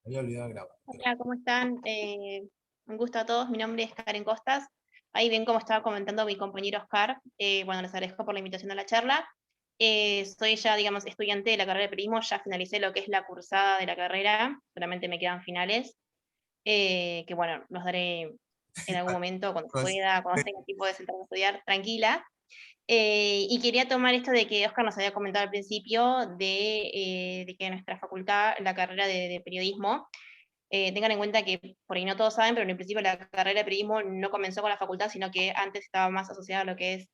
Me había olvidado de grabar. Hola, ¿cómo están? Un gusto a todos, mi nombre es Karen Costas. Ahí bien como estaba comentando mi compañero Oscar, bueno, les agradezco por la invitación a la charla. Soy ya, digamos, estudiante de la carrera de periodismo, ya finalicé lo que es la cursada de la carrera, solamente me quedan finales, que bueno, los daré en algún momento, cuando Cos- pueda, cuando tenga tiempo de sentarme a estudiar, tranquila. Y quería tomar esto de que Oscar nos había comentado al principio de que nuestra facultad, la carrera de periodismo, tengan en cuenta que por ahí no todos saben, pero en el principio la carrera de periodismo no comenzó con la facultad, sino que antes estaba más asociada a lo que es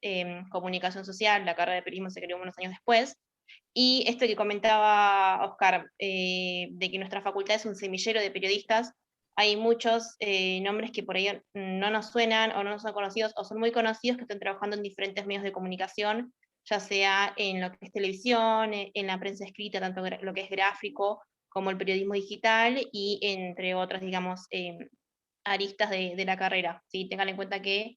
comunicación social. La carrera de periodismo se creó unos años después. Y esto que comentaba Oscar, de que nuestra facultad es un semillero de periodistas, hay muchos nombres que por ahí no nos suenan o no nos son conocidos, o son muy conocidos que están trabajando en diferentes medios de comunicación, ya sea en lo que es televisión, en la prensa escrita, tanto lo que es gráfico como el periodismo digital y entre otras, digamos, aristas de la carrera. ¿Sí? Tengan en cuenta que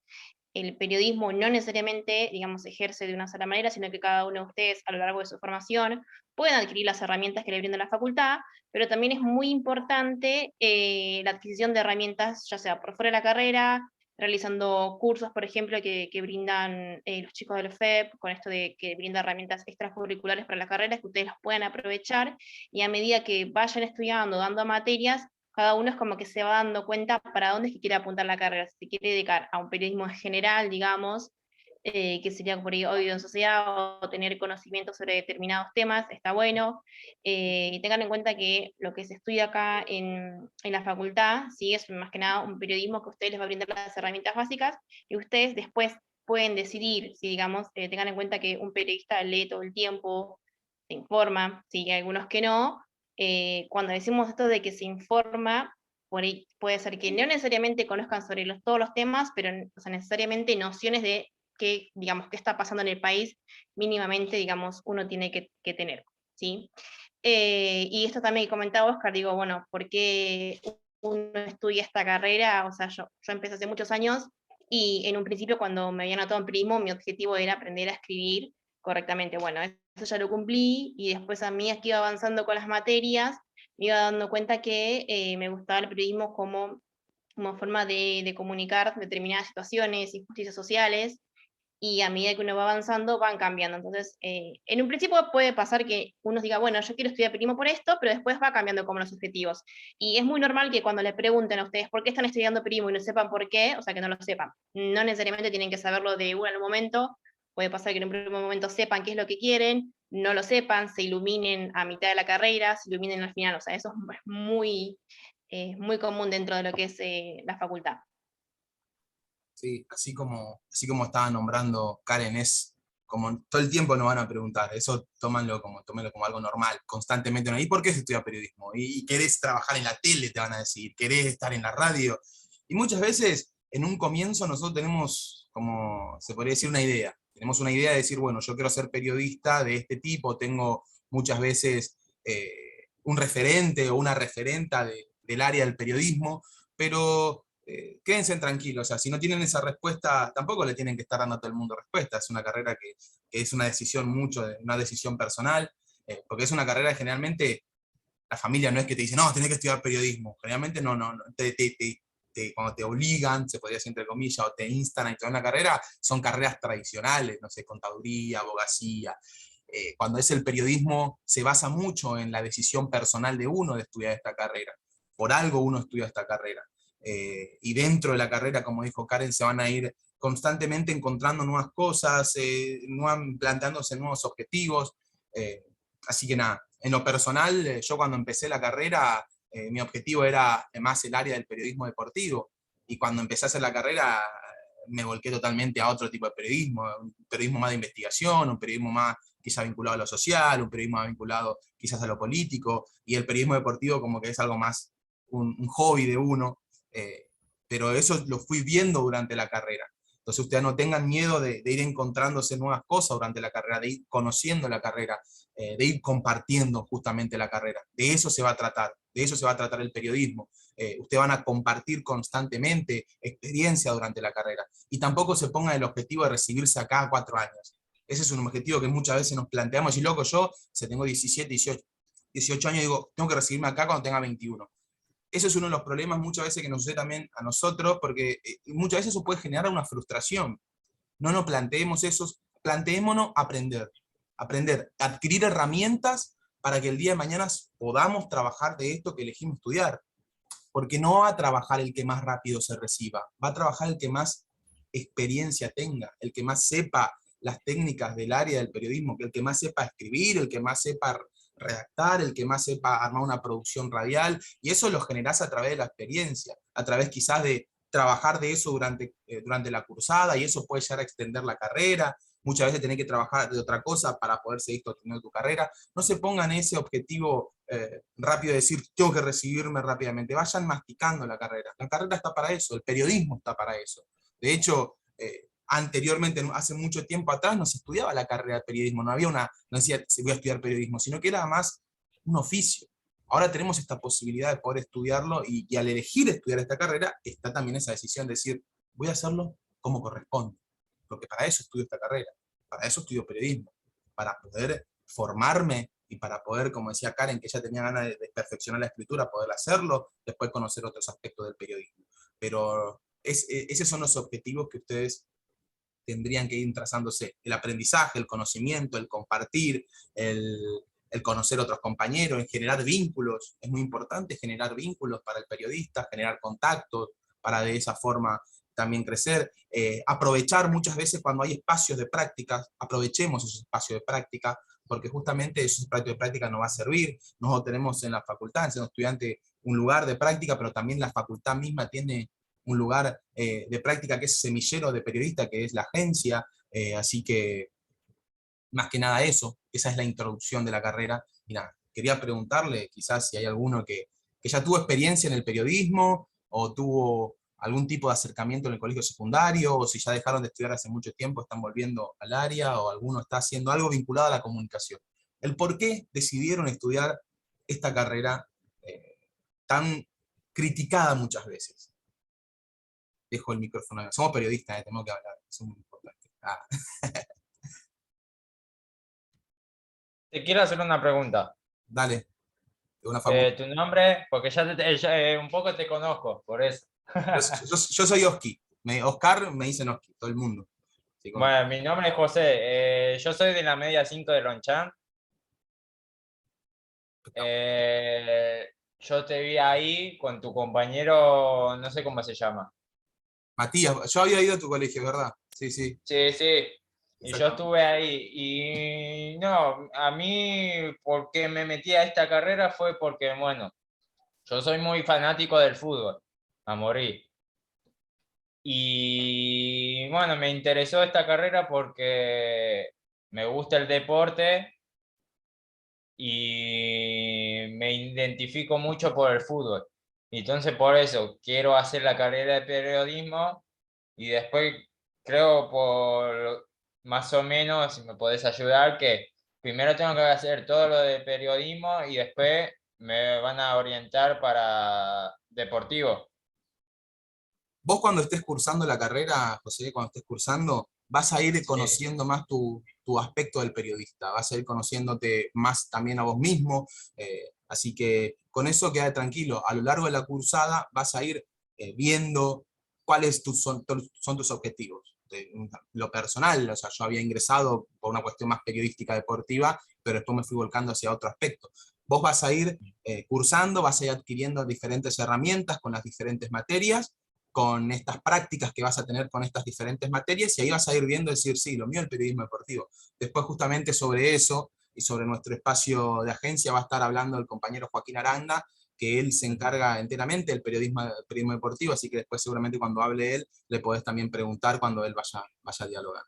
el periodismo no necesariamente, digamos, ejerce de una sola manera, sino que cada uno de ustedes a lo largo de su formación pueden adquirir las herramientas que le brinda la facultad, pero también es muy importante la adquisición de herramientas, ya sea por fuera de la carrera, realizando cursos, por ejemplo, que brindan los chicos del FEP, con esto de que brinda herramientas extracurriculares para la carrera, que ustedes las puedan aprovechar, y a medida que vayan estudiando, dando materias, cada uno es como que se va dando cuenta para dónde es que quiere apuntar la carrera, si se quiere dedicar a un periodismo en general, digamos, que sería por ahí oído en sociedad o tener conocimiento sobre determinados temas, está bueno, y tengan en cuenta que lo que se estudia acá en la facultad, sí, es más que nada un periodismo que a ustedes les va a brindar las herramientas básicas, y ustedes después pueden decidir, si digamos, tengan en cuenta que un periodista lee todo el tiempo, se informa, sí, hay algunos que no, cuando decimos esto de que se informa, por ahí puede ser que no necesariamente conozcan sobre todos los temas, pero o sea, necesariamente nociones de qué, digamos, qué está pasando en el país, mínimamente, digamos, uno tiene que tener, ¿sí? Y esto también que comentaba Oscar, digo, bueno, ¿por qué uno estudia esta carrera? O sea, yo empecé hace muchos años y en un principio cuando me había anotado en primo, mi objetivo era aprender a escribir correctamente. Bueno, eso ya lo cumplí y después a medida que iba avanzando con las materias, me iba dando cuenta que me gustaba el periodismo como forma de comunicar determinadas situaciones, injusticias sociales, y a medida que uno va avanzando van cambiando. Entonces, en un principio puede pasar que uno diga, bueno, yo quiero estudiar periodismo por esto, pero después va cambiando como los objetivos. Y es muy normal que cuando le pregunten a ustedes por qué están estudiando periodismo y no sepan por qué, o sea, que no lo sepan. No necesariamente tienen que saberlo de uno en un momento, puede pasar que en un primer momento sepan qué es lo que quieren, no lo sepan, se iluminen a mitad de la carrera, se iluminen al final, o sea, eso es muy común dentro de lo que es la facultad. Sí, así como estaba nombrando Karen, es como todo el tiempo nos van a preguntar, eso tómenlo como algo normal, constantemente. ¿No? ¿Y por qué se estudia periodismo? ¿Y querés trabajar en la tele? Te van a decir, ¿querés estar en la radio? Y muchas veces, en un comienzo, nosotros tenemos, como se podría decir, una idea. Tenemos una idea de decir, bueno, yo quiero ser periodista de este tipo, tengo muchas veces un referente o una referenta del área del periodismo, pero quédense tranquilos, o sea, si no tienen esa respuesta, tampoco le tienen que estar dando a todo el mundo respuesta, es una carrera que es una decisión una decisión personal, porque es una carrera que generalmente la familia no es que te dice, no, tenés que estudiar periodismo, generalmente no cuando te obligan, se podría decir entre comillas, o te instan a entrar en una carrera, son carreras tradicionales, no sé, contaduría, abogacía. Cuando es el periodismo, se basa mucho en la decisión personal de uno de estudiar esta carrera. Por algo uno estudia esta carrera. Y dentro de la carrera, como dijo Karen, se van a ir constantemente encontrando nuevas cosas, planteándose nuevos objetivos. Así que nada, en lo personal, yo cuando empecé la carrera, mi objetivo era más el área del periodismo deportivo. Y cuando empecé a hacer la carrera, me volqué totalmente a otro tipo de periodismo, un periodismo más de investigación, un periodismo más quizás vinculado a lo social, un periodismo más vinculado quizás a lo político, y el periodismo deportivo como que es algo más un hobby de uno, eh, pero eso lo fui viendo durante la carrera. Entonces ustedes no tengan miedo de ir encontrándose nuevas cosas durante la carrera, de ir conociendo la carrera, de ir compartiendo justamente la carrera. De eso se va a tratar, de eso se va a tratar el periodismo. Ustedes van a compartir constantemente experiencia durante la carrera. Y tampoco se ponga el objetivo de recibirse a cada 4 años. Ese es un objetivo que muchas veces nos planteamos. Y loco, yo, si tengo 17, 18 años, digo, tengo que recibirme acá cuando tenga 21. eso es uno de los problemas muchas veces que nos sucede también a nosotros, porque muchas veces eso puede generar una frustración. No nos planteemos eso, planteémonos aprender, adquirir herramientas para que el día de mañana podamos trabajar de esto que elegimos estudiar. Porque no va a trabajar el que más rápido se reciba, va a trabajar el que más experiencia tenga, el que más sepa las técnicas del área del periodismo, el que más sepa escribir, el que más sepa redactar, el que más sepa armar una producción radial, y eso lo generás a través de la experiencia, a través quizás de trabajar de eso durante la cursada, y eso puede llegar a extender la carrera. Muchas veces tenés que trabajar de otra cosa para poder seguir sosteniendo tu carrera. No se pongan ese objetivo rápido de decir, tengo que recibirme rápidamente. Vayan masticando la carrera. La carrera está para eso, el periodismo está para eso. De hecho, anteriormente, hace mucho tiempo atrás, no se estudiaba la carrera de periodismo, no había no decía, voy a estudiar periodismo, sino que era más un oficio. Ahora tenemos esta posibilidad de poder estudiarlo y al elegir estudiar esta carrera, está también esa decisión de decir, voy a hacerlo como corresponde, porque para eso estudio esta carrera, para eso estudio periodismo, para poder formarme y para poder, como decía Karen, que ella tenía ganas de perfeccionar la escritura, poder hacerlo, después conocer otros aspectos del periodismo. Pero esos son los objetivos que ustedes tendrían que ir trazándose. El aprendizaje, el conocimiento, el compartir, el conocer otros compañeros, el generar vínculos. Es muy importante generar vínculos para el periodista, generar contactos, para de esa forma también crecer. Aprovechar muchas veces cuando hay espacios de práctica, aprovechemos esos espacios de práctica, porque justamente esos espacios de práctica nos va a servir. Nosotros tenemos en la facultad, siendo estudiante, un lugar de práctica, pero también la facultad misma tiene un lugar de práctica que es semillero de periodista, que es la agencia, así que más que nada eso, esa es la introducción de la carrera. Y nada, quería preguntarle quizás si hay alguno que ya tuvo experiencia en el periodismo, o tuvo algún tipo de acercamiento en el colegio secundario, o si ya dejaron de estudiar hace mucho tiempo, están volviendo al área, o alguno está haciendo algo vinculado a la comunicación. El por qué decidieron estudiar esta carrera tan criticada muchas veces. Dejo el micrófono. Somos periodistas, tenemos que hablar, eso es muy importante. Te quiero hacer una pregunta. Dale, de una facultad. Tu nombre, porque ya un poco te conozco, por eso. Yo soy Oski. Oscar me dicen Oski, todo el mundo. Sí, Bueno, mi nombre es José. Yo soy de la media 5 de Lonchan. Yo te vi ahí con tu compañero, no sé cómo se llama. Matías, yo había ido a tu colegio, ¿verdad? Sí, sí. Sí, sí. Y yo Exactamente. estuve ahí. Y no, a mí, ¿por qué me metí a esta carrera? Fue porque, bueno, yo soy muy fanático del fútbol, a morir. Y bueno, me interesó esta carrera porque me gusta el deporte y me identifico mucho por el fútbol. Entonces por eso quiero hacer la carrera de periodismo y después creo por más o menos, si me podés ayudar, que primero tengo que hacer todo lo de periodismo y después me van a orientar para deportivo. Vos cuando estés cursando la carrera, José, cuando estés cursando, vas a ir Sí. conociendo más tu aspecto del periodista, vas a ir conociéndote más también a vos mismo, así que con eso queda tranquilo, a lo largo de la cursada vas a ir viendo cuáles son tus objetivos. De lo personal, o sea, yo había ingresado por una cuestión más periodística deportiva, pero después me fui volcando hacia otro aspecto. Vos vas a ir cursando, vas a ir adquiriendo diferentes herramientas con las diferentes materias, con estas prácticas que vas a tener con estas diferentes materias, y ahí vas a ir viendo, decir, sí, lo mío es el periodismo deportivo. Después justamente sobre eso y sobre nuestro espacio de agencia va a estar hablando el compañero Joaquín Aranda, que él se encarga enteramente del periodismo deportivo, así que después seguramente cuando hable él, le podés también preguntar cuando él vaya a dialogar.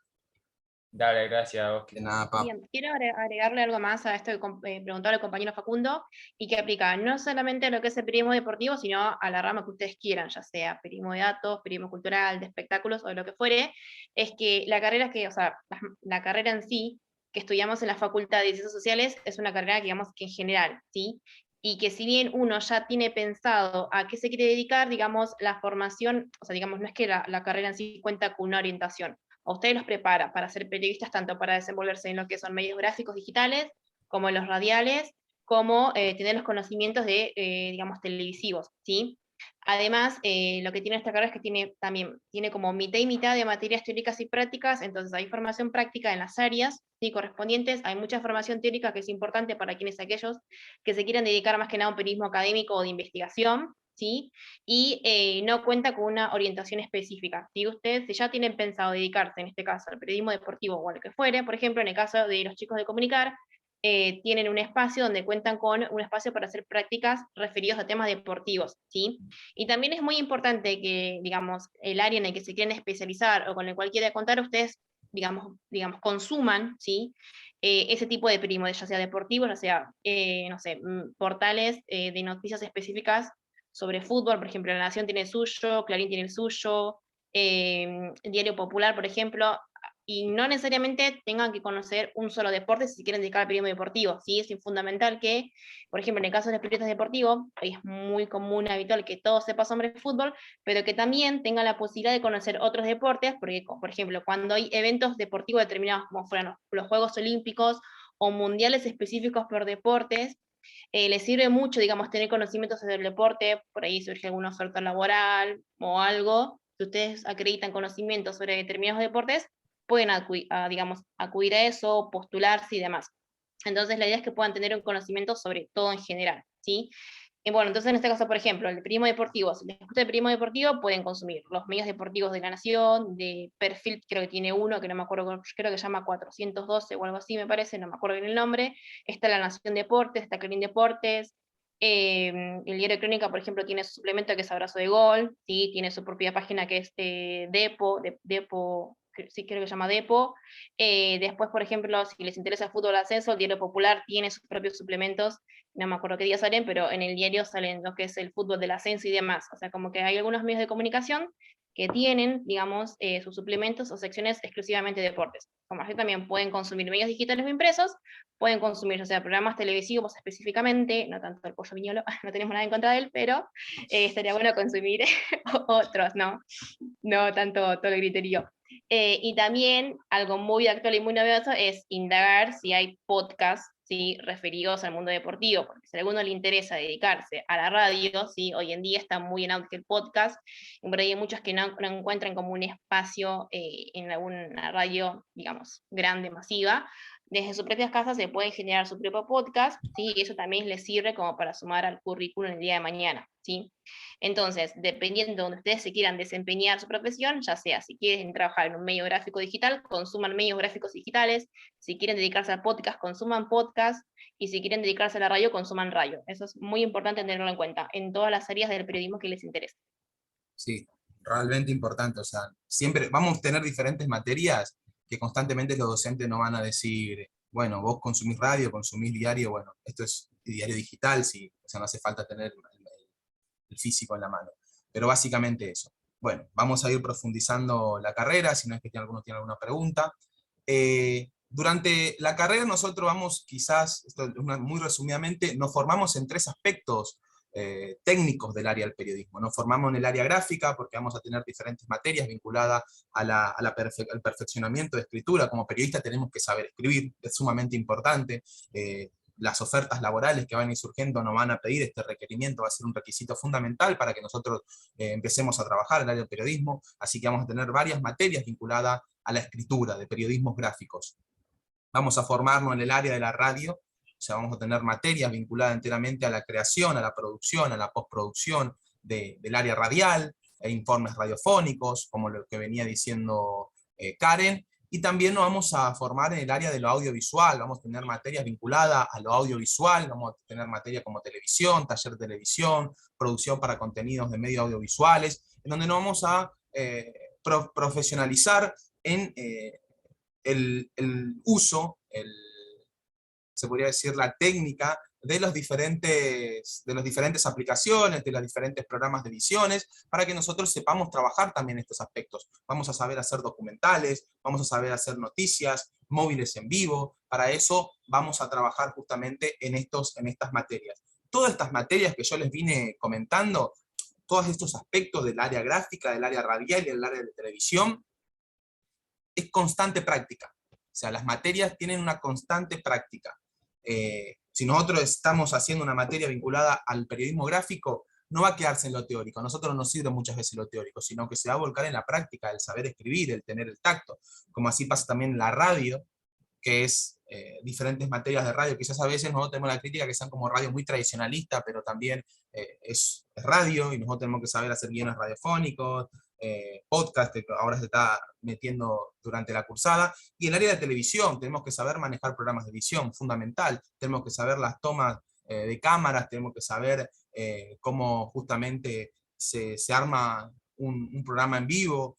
Dale, gracias, Oski. De nada, pa. Bien, quiero agregarle algo más a esto que preguntó el compañero Facundo y que aplica no solamente a lo que es el periodismo deportivo, sino a la rama que ustedes quieran, ya sea periodismo de datos, periodismo cultural, de espectáculos o de lo que fuere, es que la carrera o sea, la carrera en sí que estudiamos en la Facultad de Ciencias Sociales es una carrera que digamos que en general, ¿sí? Y que si bien uno ya tiene pensado a qué se quiere dedicar, digamos, la formación, o sea, digamos, no es que la carrera en sí cuenta con una orientación, a ustedes los prepara para ser periodistas, tanto para desenvolverse en lo que son medios gráficos digitales, como en los radiales, como tener los conocimientos de, digamos, televisivos, ¿sí? Además, lo que tiene esta carrera es que tiene como mitad y mitad de materias teóricas y prácticas, entonces hay formación práctica en las áreas, ¿sí?, correspondientes, hay mucha formación teórica que es importante para aquellos que se quieran dedicar más que nada a un periodismo académico o de investigación, ¿sí? Y no cuenta con una orientación específica. Si ustedes ya tienen pensado dedicarse, en este caso, al periodismo deportivo o a lo que fuere, por ejemplo, en el caso de los chicos de comunicar, tienen un espacio donde cuentan con un espacio para hacer prácticas referidos a temas deportivos, ¿sí? Y también es muy importante que, digamos, el área en el que se quieren especializar o con el cual quiera contar, ustedes, digamos consuman, ¿sí? Ese tipo de periodismo, ya sea deportivo, ya sea, no sé, portales de noticias específicas sobre fútbol, por ejemplo, La Nación tiene el suyo, Clarín tiene el suyo, el Diario Popular, por ejemplo, y no necesariamente tengan que conocer un solo deporte si se quieren dedicar al periodismo deportivo, ¿sí? Es fundamental que, por ejemplo, en el caso de los periodistas deportivos, es muy común, habitual que todos sepan sobre fútbol, pero que también tengan la posibilidad de conocer otros deportes, porque, por ejemplo, cuando hay eventos deportivos determinados, como fueran los Juegos Olímpicos o mundiales específicos por deportes, les sirve mucho, digamos, tener conocimientos sobre el deporte, por ahí surge alguna oferta laboral o algo, si ustedes acreditan conocimientos sobre determinados deportes, pueden digamos, acudir a eso, postularse y demás. Entonces la idea es que puedan tener un conocimiento sobre todo en general, ¿sí? Y bueno, entonces en este caso, por ejemplo, el periodismo deportivo, si les gusta el periodismo deportivo, pueden consumir los medios deportivos de La Nación, de Perfil, creo que tiene uno, que no me acuerdo, creo que se llama 412 o algo así, me parece, no me acuerdo bien el nombre. Está La Nación Deportes, está Clarín Deportes, el Diario Crónica, por ejemplo, tiene su suplemento que es Abrazo de Gol, ¿sí? Tiene su propia página que es Depo, sí creo que se llama Depo. Después, por ejemplo, si les interesa el fútbol ascenso, el Diario Popular tiene sus propios suplementos, no me acuerdo qué día salen, pero en el diario salen lo que es el fútbol del ascenso y demás. O sea, como que hay algunos medios de comunicación que tienen, digamos, sus suplementos o secciones exclusivamente de deportes. Como así también pueden consumir medios digitales o impresos, pueden consumir, o sea, programas televisivos específicamente, no tanto el Pollo Viñolo, no tenemos nada en contra de él, pero estaría bueno consumir otros, ¿no? No tanto todo el criterio. Y también algo muy actual y muy novedoso es indagar si hay podcasts, ¿sí?, referidos al mundo deportivo, porque si a alguno le interesa dedicarse a la radio, ¿sí?, hoy en día está muy en auge el podcast, y por ahí hay muchos que no encuentran como un espacio en alguna radio, digamos, grande, masiva. Desde sus propias casas se pueden generar su propio podcast, ¿sí? Y eso también les sirve como para sumar al currículum el día de mañana, ¿sí? Entonces, dependiendo de donde ustedes se quieran desempeñar su profesión, ya sea si quieren trabajar en un medio gráfico digital, consuman medios gráficos digitales, si quieren dedicarse a podcast, consuman podcast, y si quieren dedicarse a la radio, consuman radio. Eso es muy importante tenerlo en cuenta en todas las áreas del periodismo que les interese. Sí, realmente importante. O sea, siempre vamos a tener diferentes materias que constantemente los docentes nos van a decir, bueno, vos consumís radio, consumís diario, bueno, esto es diario digital, sí, o sea, no hace falta tener el físico en la mano. Pero básicamente eso. Bueno, vamos a ir profundizando la carrera, si no es que alguno tiene alguna pregunta. Durante la carrera nosotros vamos, quizás, esto muy resumidamente, nos formamos en tres aspectos técnicos del área del periodismo. Nos formamos en el área gráfica porque vamos a tener diferentes materias vinculadas al perfeccionamiento de escritura. Como periodista tenemos que saber escribir, es sumamente importante. Las ofertas laborales que van a ir surgiendo nos van a pedir este requerimiento, va a ser un requisito fundamental para que nosotros empecemos a trabajar en el área del periodismo, así que vamos a tener varias materias vinculadas a la escritura de periodismos gráficos. Vamos a formarnos en el área de la radio, o sea, vamos a tener materias vinculadas enteramente a la creación, a la producción, a la postproducción del área radial, e informes radiofónicos, como lo que venía diciendo Karen, y también nos vamos a formar en el área de lo audiovisual, vamos a tener materias vinculadas a lo audiovisual, vamos a tener materias como televisión, taller de televisión, producción para contenidos de medios audiovisuales, en donde nos vamos a profesionalizar en el uso, se podría decir la técnica de las diferentes aplicaciones, de los diferentes programas de ediciones, para que nosotros sepamos trabajar también estos aspectos. Vamos a saber hacer documentales, vamos a saber hacer noticias, móviles en vivo, para eso vamos a trabajar justamente en estas materias. Todas estas materias que yo les vine comentando, todos estos aspectos del área gráfica, del área radial y del área de televisión, es constante práctica. O sea, las materias tienen una constante práctica. Si nosotros estamos haciendo una materia vinculada al periodismo gráfico, no va a quedarse en lo teórico. A nosotros no nos sirve muchas veces lo teórico, sino que se va a volcar en la práctica, el saber escribir, el tener el tacto, como así pasa también en la radio, que es diferentes materias de radio. Quizás a veces nosotros tenemos la crítica que sean como radio muy tradicionalista, pero también es radio, y nosotros tenemos que saber hacer guiones radiofónicos, podcast, que ahora se está metiendo durante la cursada, y en el área de televisión tenemos que saber manejar programas de edición, fundamental, tenemos que saber las tomas de cámaras, tenemos que saber cómo justamente se arma un programa en vivo,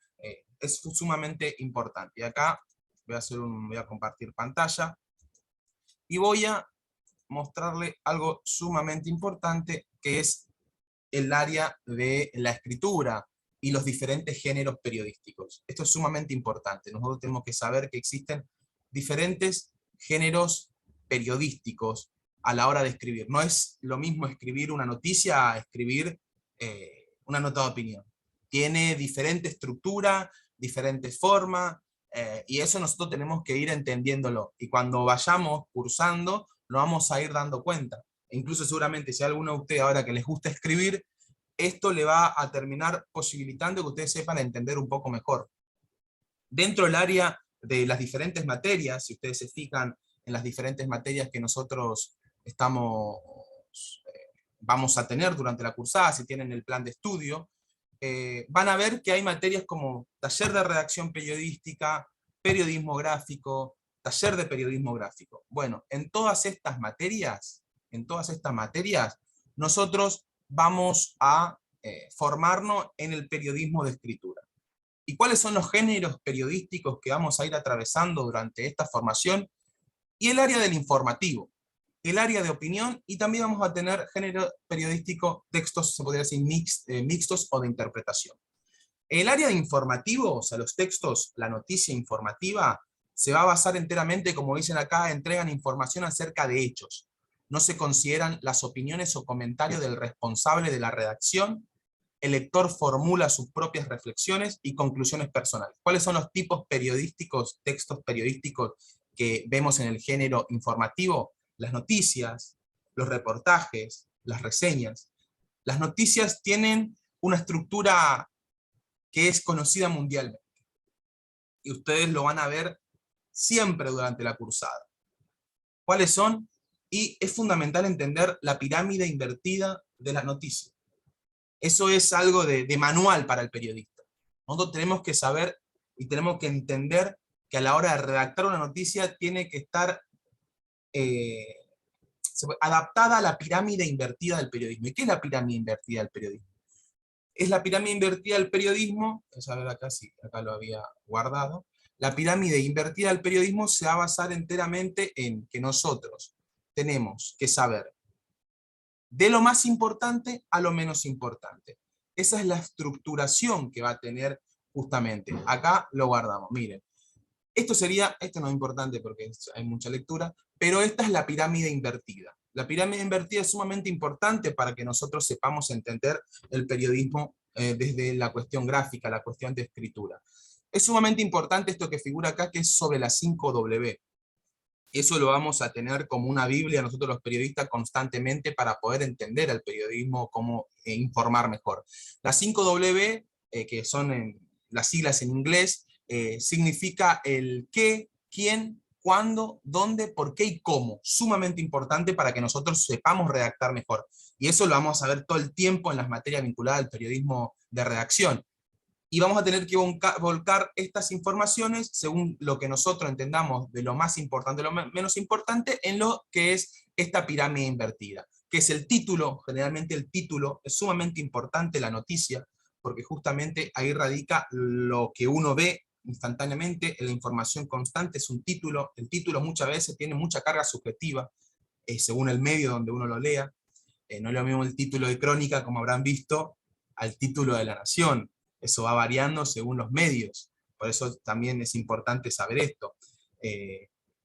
es sumamente importante. Y acá voy a compartir pantalla, y voy a mostrarle algo sumamente importante, que es el área de la escritura y los diferentes géneros periodísticos. Esto es sumamente importante. Nosotros tenemos que saber que existen diferentes géneros periodísticos a la hora de escribir. No es lo mismo escribir una noticia a escribir una nota de opinión. Tiene diferente estructura, diferente forma, y eso nosotros tenemos que ir entendiéndolo. Y cuando vayamos cursando, nos vamos a ir dando cuenta. E incluso seguramente si hay alguno de ustedes ahora que les gusta escribir, esto le va a terminar posibilitando que ustedes sepan entender un poco mejor. Dentro del área de las diferentes materias, si ustedes se fijan en las diferentes materias que nosotros vamos a tener durante la cursada, si tienen el plan de estudio, van a ver que hay materias como taller de redacción periodística, periodismo gráfico, taller de periodismo gráfico. Bueno, en todas estas materias, nosotros vamos a formarnos en el periodismo de escritura. ¿Y cuáles son los géneros periodísticos que vamos a ir atravesando durante esta formación? Y el área del informativo, el área de opinión, y también vamos a tener género periodístico, textos, se podría decir mixtos o de interpretación. El área de informativo, o sea, los textos, la noticia informativa, se va a basar enteramente, como dicen acá, entregan información acerca de hechos. No se consideran las opiniones o comentarios del responsable de la redacción. El lector formula sus propias reflexiones y conclusiones personales. ¿Cuáles son los tipos periodísticos, textos periodísticos que vemos en el género informativo? Las noticias, los reportajes, las reseñas. Las noticias tienen una estructura que es conocida mundialmente, y ustedes lo van a ver siempre durante la cursada. ¿Cuáles son? Y es fundamental entender la pirámide invertida de la noticia. Eso es algo de manual para el periodista. Nosotros tenemos que saber y tenemos que entender que a la hora de redactar una noticia tiene que estar adaptada a la pirámide invertida del periodismo. ¿Y qué es la pirámide invertida del periodismo? Es la pirámide invertida del periodismo, a ver acá, sí, acá lo había guardado. La pirámide invertida del periodismo se va a basar enteramente en que nosotros tenemos que saber de lo más importante a lo menos importante. Esa es la estructuración que va a tener justamente. Acá lo guardamos, miren. Esto no es importante porque hay mucha lectura, pero esta es la pirámide invertida. La pirámide invertida es sumamente importante para que nosotros sepamos entender el periodismo desde la cuestión gráfica, la cuestión de escritura. Es sumamente importante esto que figura acá, que es sobre las 5W. Eso lo vamos a tener como una Biblia nosotros los periodistas constantemente para poder entender el periodismo, cómo informar mejor. Las 5W, que son las siglas en inglés, significa el qué, quién, cuándo, dónde, por qué y cómo. Sumamente importante para que nosotros sepamos redactar mejor. Y eso lo vamos a ver todo el tiempo en las materias vinculadas al periodismo de redacción. Y vamos a tener que volcar estas informaciones según lo que nosotros entendamos de lo más importante, lo menos importante, en lo que es esta pirámide invertida, que es el título. Generalmente el título es sumamente importante, la noticia, porque justamente ahí radica lo que uno ve instantáneamente. La información constante es un título. El título muchas veces tiene mucha carga subjetiva, según el medio donde uno lo lea. No es lo mismo el título de crónica, como habrán visto, al título de La Nación. Eso va variando según los medios, por eso también es importante saber esto.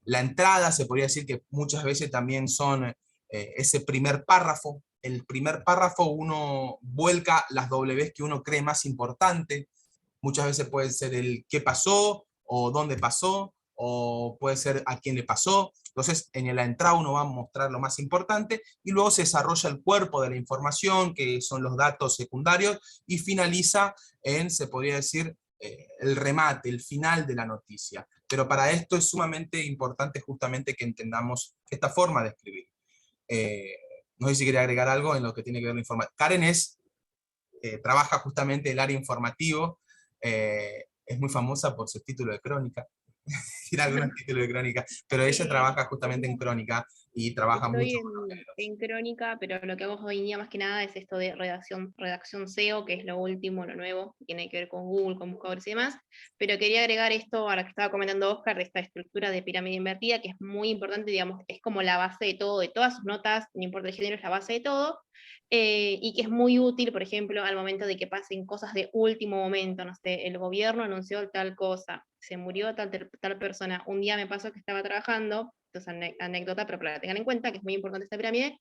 La entrada, se podría decir que muchas veces también son ese primer párrafo. El primer párrafo uno vuelca las Ws que uno cree más importante. Muchas veces puede ser el qué pasó, o dónde pasó, o puede ser a quién le pasó, Entonces, en la entrada uno va a mostrar lo más importante, y luego se desarrolla el cuerpo de la información, que son los datos secundarios, y finaliza en, se podría decir, el remate, el final de la noticia. Pero para esto es sumamente importante justamente que entendamos esta forma de escribir. No sé si quería agregar algo en lo que tiene que ver con la información. Karen trabaja justamente el área informativo, es muy famosa por su título de crónica, tiene algunos títulos de crónica, pero ella Sí. trabaja justamente en crónica y trabaja mucho Estoy con los géneros. en crónica, pero lo que hago hoy en día más que nada es esto de redacción SEO, que es lo último, lo nuevo, que tiene que ver con Google, con buscadores y demás. Pero quería agregar esto a lo que estaba comentando Oscar, de esta estructura de pirámide invertida, que es muy importante, digamos, es como la base de todo, de todas sus notas, no importa el género, es la base de todo. Y que es muy útil, por ejemplo, al momento de que pasen cosas de último momento, no sé, el gobierno anunció tal cosa, se murió tal persona. Un día me pasó que estaba trabajando, entonces anécdota, pero para que la tengan en cuenta, que es muy importante esta pirámide,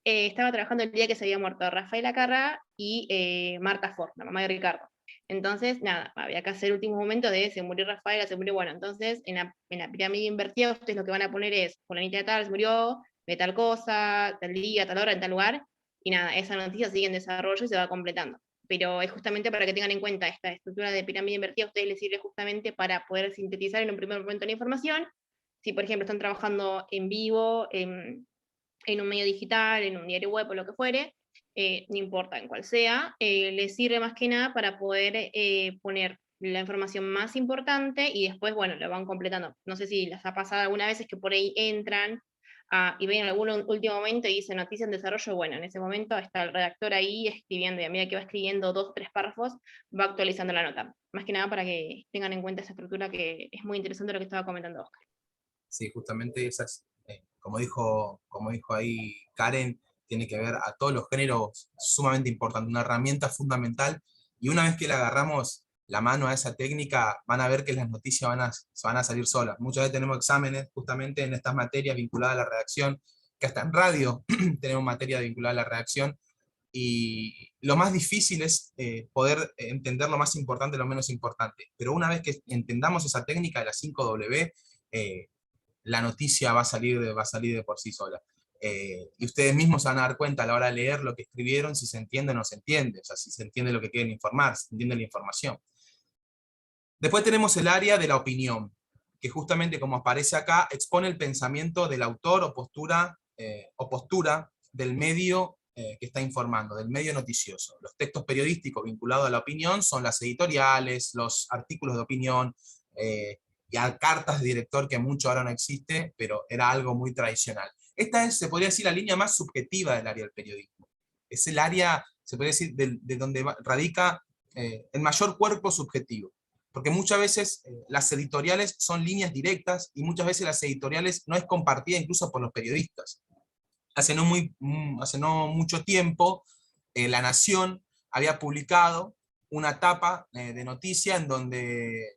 estaba trabajando el día que se había muerto Rafael Acarrá y Marta Ford, la mamá de Ricardo. Entonces, nada, había que hacer el último momento de se murió Rafaela, se murió, bueno, entonces en la pirámide invertida ustedes lo que van a poner es, fulanita de tal se murió, de tal cosa, tal día, tal hora, en tal lugar, y nada, esa noticia sigue en desarrollo y se va completando. Pero es justamente para que tengan en cuenta esta estructura de pirámide invertida, a ustedes les sirve justamente para poder sintetizar en un primer momento la información. Si, por ejemplo, están trabajando en vivo, en un medio digital, en un diario web o lo que fuere, no importa en cuál sea, les sirve más que nada para poder poner la información más importante y después, bueno, lo van completando. No sé si les ha pasado alguna vez, es que por ahí entran y ven en algún último momento y dice noticia en desarrollo, bueno, en ese momento está el redactor ahí escribiendo, y a medida que va escribiendo 2 o 3 párrafos, va actualizando la nota. Más que nada para que tengan en cuenta esa estructura, que es muy interesante lo que estaba comentando Oscar. Sí, justamente esas, como dijo ahí Karen, tiene que ver a todos los géneros, sumamente importante, una herramienta fundamental, y una vez que le agarramos la mano a esa técnica, van a ver que las noticias se van a salir solas. Muchas veces tenemos exámenes justamente en estas materias vinculadas a la redacción, que hasta en radio tenemos materia vinculada a la redacción, y lo más difícil es poder entender lo más importante y lo menos importante. Pero una vez que entendamos esa técnica de las 5W, la noticia va a salir de por sí sola. Y ustedes mismos se van a dar cuenta a la hora de leer lo que escribieron, si se entiende o no se entiende, o sea, si se entiende lo que quieren informar, si se entiende la información. Después tenemos el área de la opinión, que justamente como aparece acá, expone el pensamiento del autor o postura del medio que está informando, del medio noticioso. Los textos periodísticos vinculados a la opinión son las editoriales, los artículos de opinión, y a cartas de director, que mucho ahora no existe, pero era algo muy tradicional. Esta es, se podría decir, la línea más subjetiva del área del periodismo. Es el área, se podría decir, de donde radica el mayor cuerpo subjetivo. Porque muchas veces las editoriales son líneas directas, y muchas veces las editoriales no es compartida incluso por los periodistas. Hace no mucho tiempo, La Nación había publicado una tapa de noticia en donde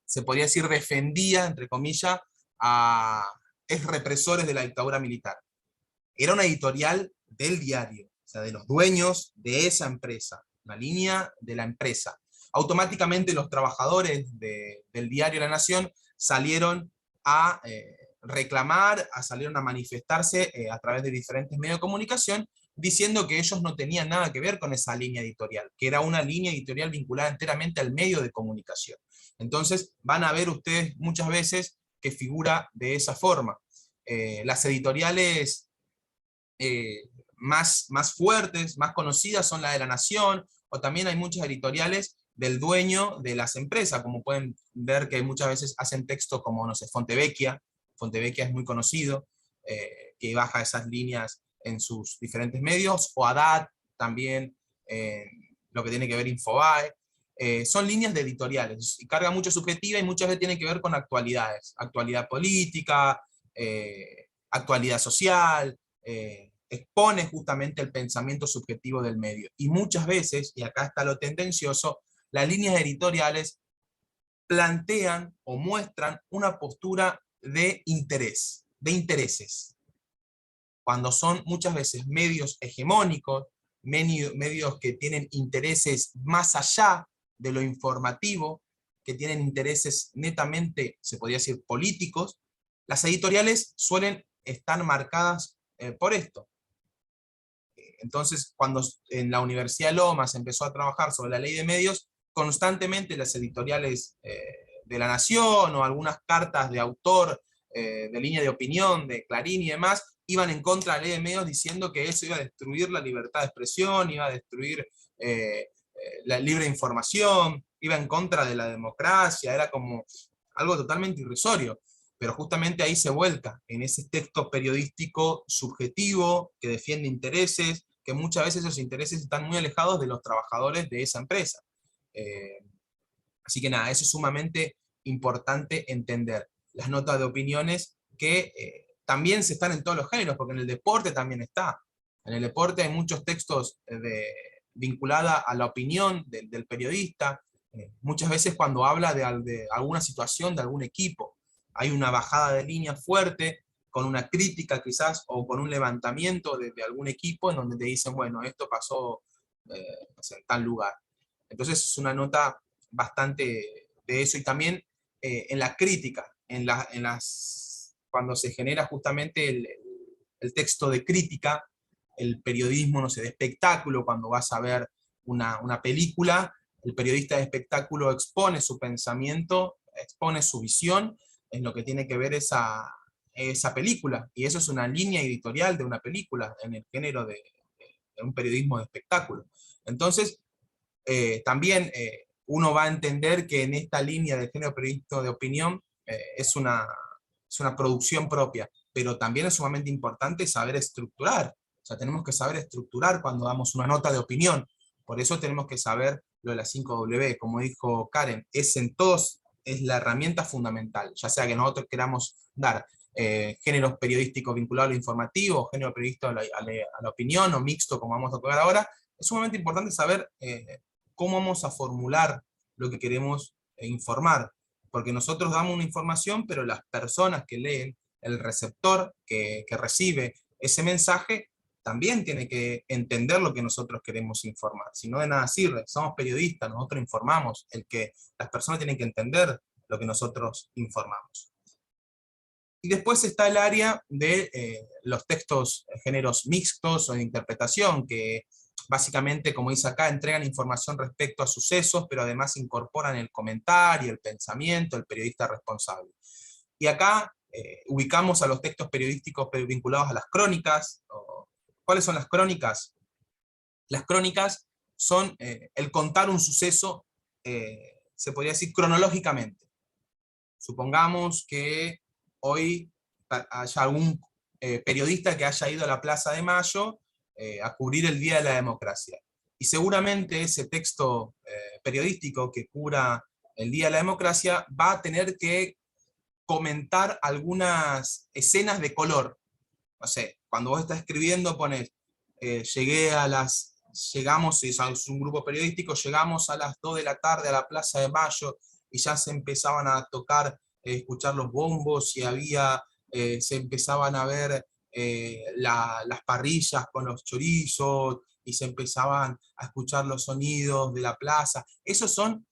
se podría decir defendía, entre comillas, a ex represores de la dictadura militar. Era una editorial del diario, o sea, de los dueños de esa empresa, una línea de la empresa. Automáticamente los trabajadores del diario La Nación salieron a reclamar, salieron a manifestarse a través de diferentes medios de comunicación, diciendo que ellos no tenían nada que ver con esa línea editorial, que era una línea editorial vinculada enteramente al medio de comunicación. Entonces van a ver ustedes muchas veces que figura de esa forma. Las editoriales más fuertes, más conocidas son las de La Nación, o también hay muchas editoriales del dueño de las empresas, como pueden ver que muchas veces hacen textos como, no sé, Fontevecchia es muy conocido, que baja esas líneas en sus diferentes medios, o Haddad también, lo que tiene que ver Infobae, son líneas de editoriales, y carga mucho subjetiva, y muchas veces tiene que ver con actualidades, actualidad política, actualidad social, expone justamente el pensamiento subjetivo del medio. Y muchas veces, y acá está lo tendencioso, las líneas editoriales plantean o muestran una postura de interés, de intereses. Cuando son muchas veces medios hegemónicos, medios que tienen intereses más allá de lo informativo, que tienen intereses netamente, se podría decir, políticos, las editoriales suelen estar marcadas por esto. Entonces, cuando en la Universidad de Lomas empezó a trabajar sobre la ley de medios, constantemente las editoriales de La Nación, o algunas cartas de autor, de línea de opinión, de Clarín y demás, iban en contra de la ley de medios diciendo que eso iba a destruir la libertad de expresión, iba a destruir la libre información, iba en contra de la democracia, era como algo totalmente irrisorio. Pero justamente ahí se vuelca, en ese texto periodístico subjetivo, que defiende intereses, que muchas veces esos intereses están muy alejados de los trabajadores de esa empresa. Así que nada, eso es sumamente importante entender. Las notas de opiniones que también se están en todos los géneros, porque en el deporte también está. En el deporte hay muchos textos vinculados a la opinión del periodista, muchas veces cuando habla de alguna situación de algún equipo. Hay una bajada de línea fuerte, con una crítica quizás, o con un levantamiento de algún equipo, en donde te dicen, bueno, esto pasó no sé, en tal lugar. Entonces es una nota bastante de eso, y también en la crítica, cuando se genera justamente el texto de crítica, el periodismo, no sé, de espectáculo, cuando vas a ver una película, el periodista de espectáculo expone su pensamiento, expone su visión en lo que tiene que ver esa película, y eso es una línea editorial de una película, en el género de un periodismo de espectáculo. Entonces, también uno va a entender que en esta línea del género periodístico de opinión es una producción propia, pero también es sumamente importante saber estructurar. O sea, tenemos que saber estructurar cuando damos una nota de opinión. Por eso tenemos que saber lo de las 5W, como dijo Karen, es la herramienta fundamental, ya sea que nosotros queramos dar géneros periodísticos vinculados a lo informativo, género periodístico a la opinión, o mixto, como vamos a tocar ahora. Es sumamente importante saber cómo vamos a formular lo que queremos informar, porque nosotros damos una información, pero las personas que leen, el receptor que recibe ese mensaje, también tiene que entender lo que nosotros queremos informar, si no de nada sirve. Somos periodistas, nosotros informamos, las personas tienen que entender lo que nosotros informamos. Y después está el área de los textos, géneros mixtos o de interpretación, que básicamente, como dice acá, entregan información respecto a sucesos, pero además incorporan el comentario, el pensamiento, el periodista responsable. Y acá ubicamos a los textos periodísticos vinculados a las crónicas. ¿Cuáles son las crónicas? Las crónicas son el contar un suceso, se podría decir cronológicamente. Supongamos que hoy haya algún periodista que haya ido a la Plaza de Mayo a cubrir el Día de la Democracia. Y seguramente ese texto periodístico que cubra el Día de la Democracia va a tener que comentar algunas escenas de color. No sé, cuando vos estás escribiendo pones, llegamos, es un grupo periodístico, llegamos a las 2 de la tarde a la Plaza de Mayo, y ya se empezaban a tocar, escuchar los bombos, y se empezaban a ver las parrillas con los chorizos, y se empezaban a escuchar los sonidos de la plaza. Esos son,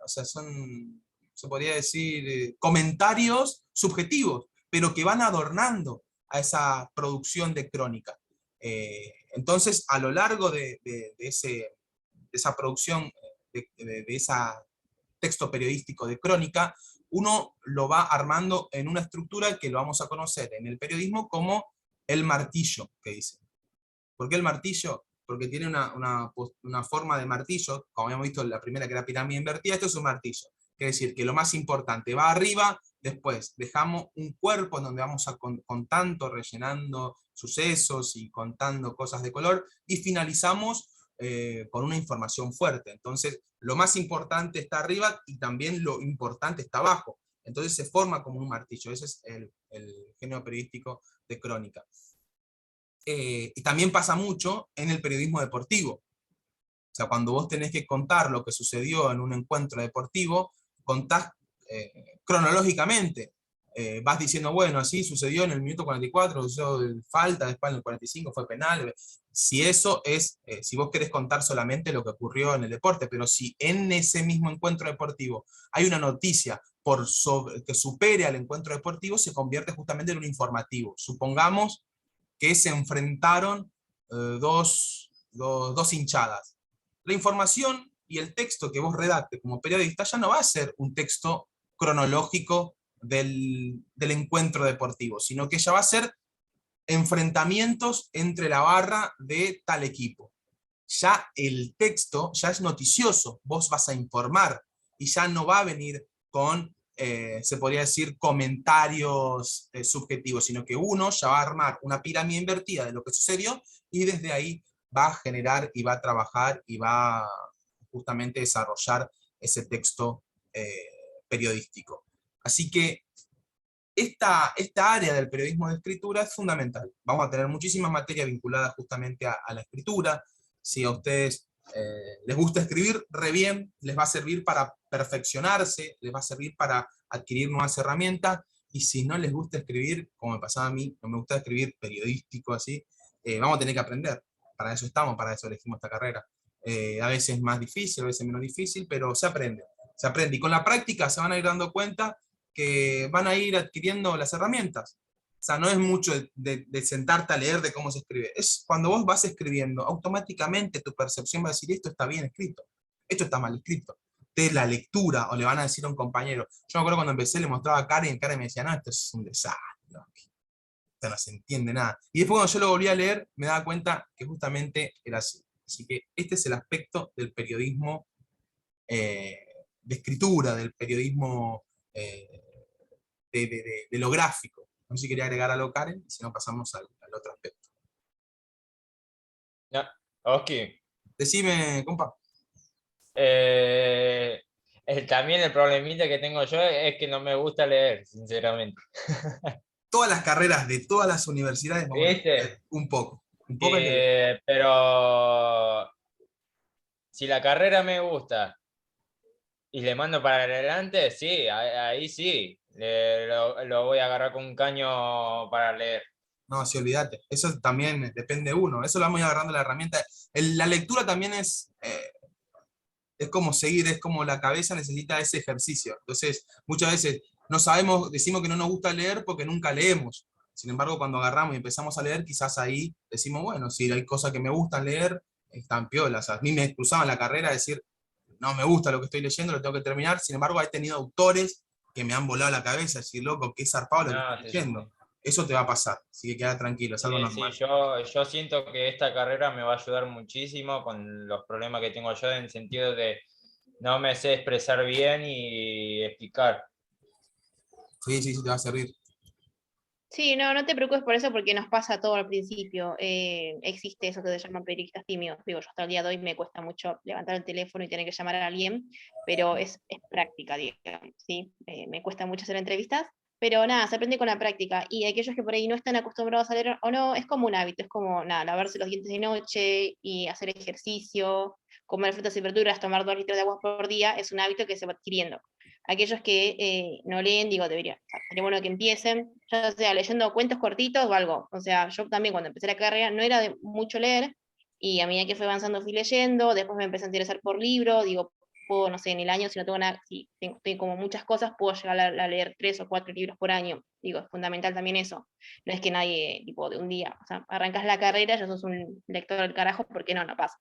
se podría decir, comentarios subjetivos, pero que van adornando a esa producción de crónica. Entonces, a lo largo de esa producción, de ese texto periodístico de crónica, uno lo va armando en una estructura que lo vamos a conocer en el periodismo como el martillo, que dicen. ¿Por qué el martillo? Porque tiene una forma de martillo, como habíamos visto en la primera, que era pirámide invertida. Esto es un martillo. Quiere decir que lo más importante va arriba, después dejamos un cuerpo en donde vamos contando, rellenando sucesos y contando cosas de color, y finalizamos con una información fuerte. Entonces, lo más importante está arriba, y también lo importante está abajo. Entonces se forma como un martillo. Ese es el género periodístico de crónica. Y también pasa mucho en el periodismo deportivo. O sea, cuando vos tenés que contar lo que sucedió en un encuentro deportivo, contás cronológicamente. Vas diciendo, bueno, así sucedió en el minuto 44, sucedió falta, después en el 45 fue penal. Si eso es, si vos querés contar solamente lo que ocurrió en el deporte, pero si en ese mismo encuentro deportivo hay una noticia que supere al encuentro deportivo se convierte justamente en un informativo. Supongamos que se enfrentaron dos hinchadas. La información y el texto que vos redactes como periodista ya no va a ser un texto cronológico del encuentro deportivo, sino que ya va a ser enfrentamientos entre la barra de tal equipo. Ya el texto ya es noticioso, vos vas a informar y ya no va a venir con, se podría decir, comentarios subjetivos, sino que uno ya va a armar una pirámide invertida de lo que sucedió y desde ahí va a generar y va a trabajar y va a justamente desarrollar ese texto periodístico. Así que esta área del periodismo de escritura es fundamental. Vamos a tener muchísimas materias vinculadas justamente a la escritura. Si a ustedes les gusta escribir, re bien, les va a servir para perfeccionarse, les va a servir para adquirir nuevas herramientas, y si no les gusta escribir, como me pasaba a mí, no me gusta escribir periodístico así, vamos a tener que aprender. Para eso estamos, para eso elegimos esta carrera. A veces más difícil, a veces menos difícil, pero se aprende. Se aprende, y con la práctica se van a ir dando cuenta que van a ir adquiriendo las herramientas. O sea, no es mucho de sentarte a leer de cómo se escribe. Es cuando vos vas escribiendo, automáticamente tu percepción va a decir, esto está bien escrito, esto está mal escrito. De la lectura, o le van a decir a un compañero. Yo me acuerdo cuando empecé, le mostraba a Karen, y Karen me decía, no, esto es un desastre, esto no se entiende nada. Y después cuando yo lo volví a leer, me daba cuenta que justamente era así. Así que este es el aspecto del periodismo de escritura, del periodismo de lo gráfico. No sé si quería agregar algo, Karen, y si no pasamos al otro aspecto. No, ok. Decime, compa. También el problemita que tengo yo es que no me gusta leer, sinceramente. Todas las carreras de todas las universidades vamos a leer ¿Viste? un poco. Un poco hay que leer. Pero si la carrera me gusta y le mando para adelante, sí, ahí sí, lo voy a agarrar con un caño para leer. No, sí, olvídate. Eso también depende de uno. Eso lo vamos a ir agarrando la herramienta. La lectura también es como seguir, es como la cabeza necesita ese ejercicio. Entonces, muchas veces no sabemos, decimos que no nos gusta leer porque nunca leemos. Sin embargo, cuando agarramos y empezamos a leer, quizás ahí decimos, bueno, si hay cosas que me gustan leer, están piolas. A mí me cruzaban la carrera a decir, no me gusta lo que estoy leyendo, lo tengo que terminar. Sin embargo, he tenido autores que me han volado la cabeza, decir, loco, qué zarpado lo que No, estoy sí, sí, leyendo. sí. Eso te va a pasar, así que queda tranquilo, es algo Sí, normal. yo siento que esta carrera me va a ayudar muchísimo con los problemas que tengo yo en el sentido de no me sé expresar bien y explicar. Sí, sí, sí, te va a servir. Sí, no, no te preocupes por eso porque nos pasa todo al principio. Existe eso que se llama periodistas tímidos. Digo, yo hasta el día de hoy me cuesta mucho levantar el teléfono y tener que llamar a alguien, pero es práctica, digamos, ¿sí? Me cuesta mucho hacer entrevistas, pero nada, se aprende con la práctica. Y aquellos que por ahí no están acostumbrados a leer o no, es como un hábito, es como, nada, lavarse los dientes de noche y hacer ejercicio, comer frutas y verduras, tomar 2 litros de agua por día, es un hábito que se va adquiriendo. Aquellos que no leen, digo, sería bueno que empiecen, ya sea leyendo cuentos cortitos o algo. O sea, yo también cuando empecé la carrera no era de mucho leer, y a medida que fui avanzando fui leyendo, después me empecé a interesar por libros, digo, puedo, no sé, en el año, si no tengo nada, si tengo como muchas cosas, puedo llegar a leer 3 o 4 libros por año. Digo, es fundamental también eso. No es que nadie, tipo, de un día, o sea, arrancas la carrera, ya sos un lector del carajo, porque no pasa.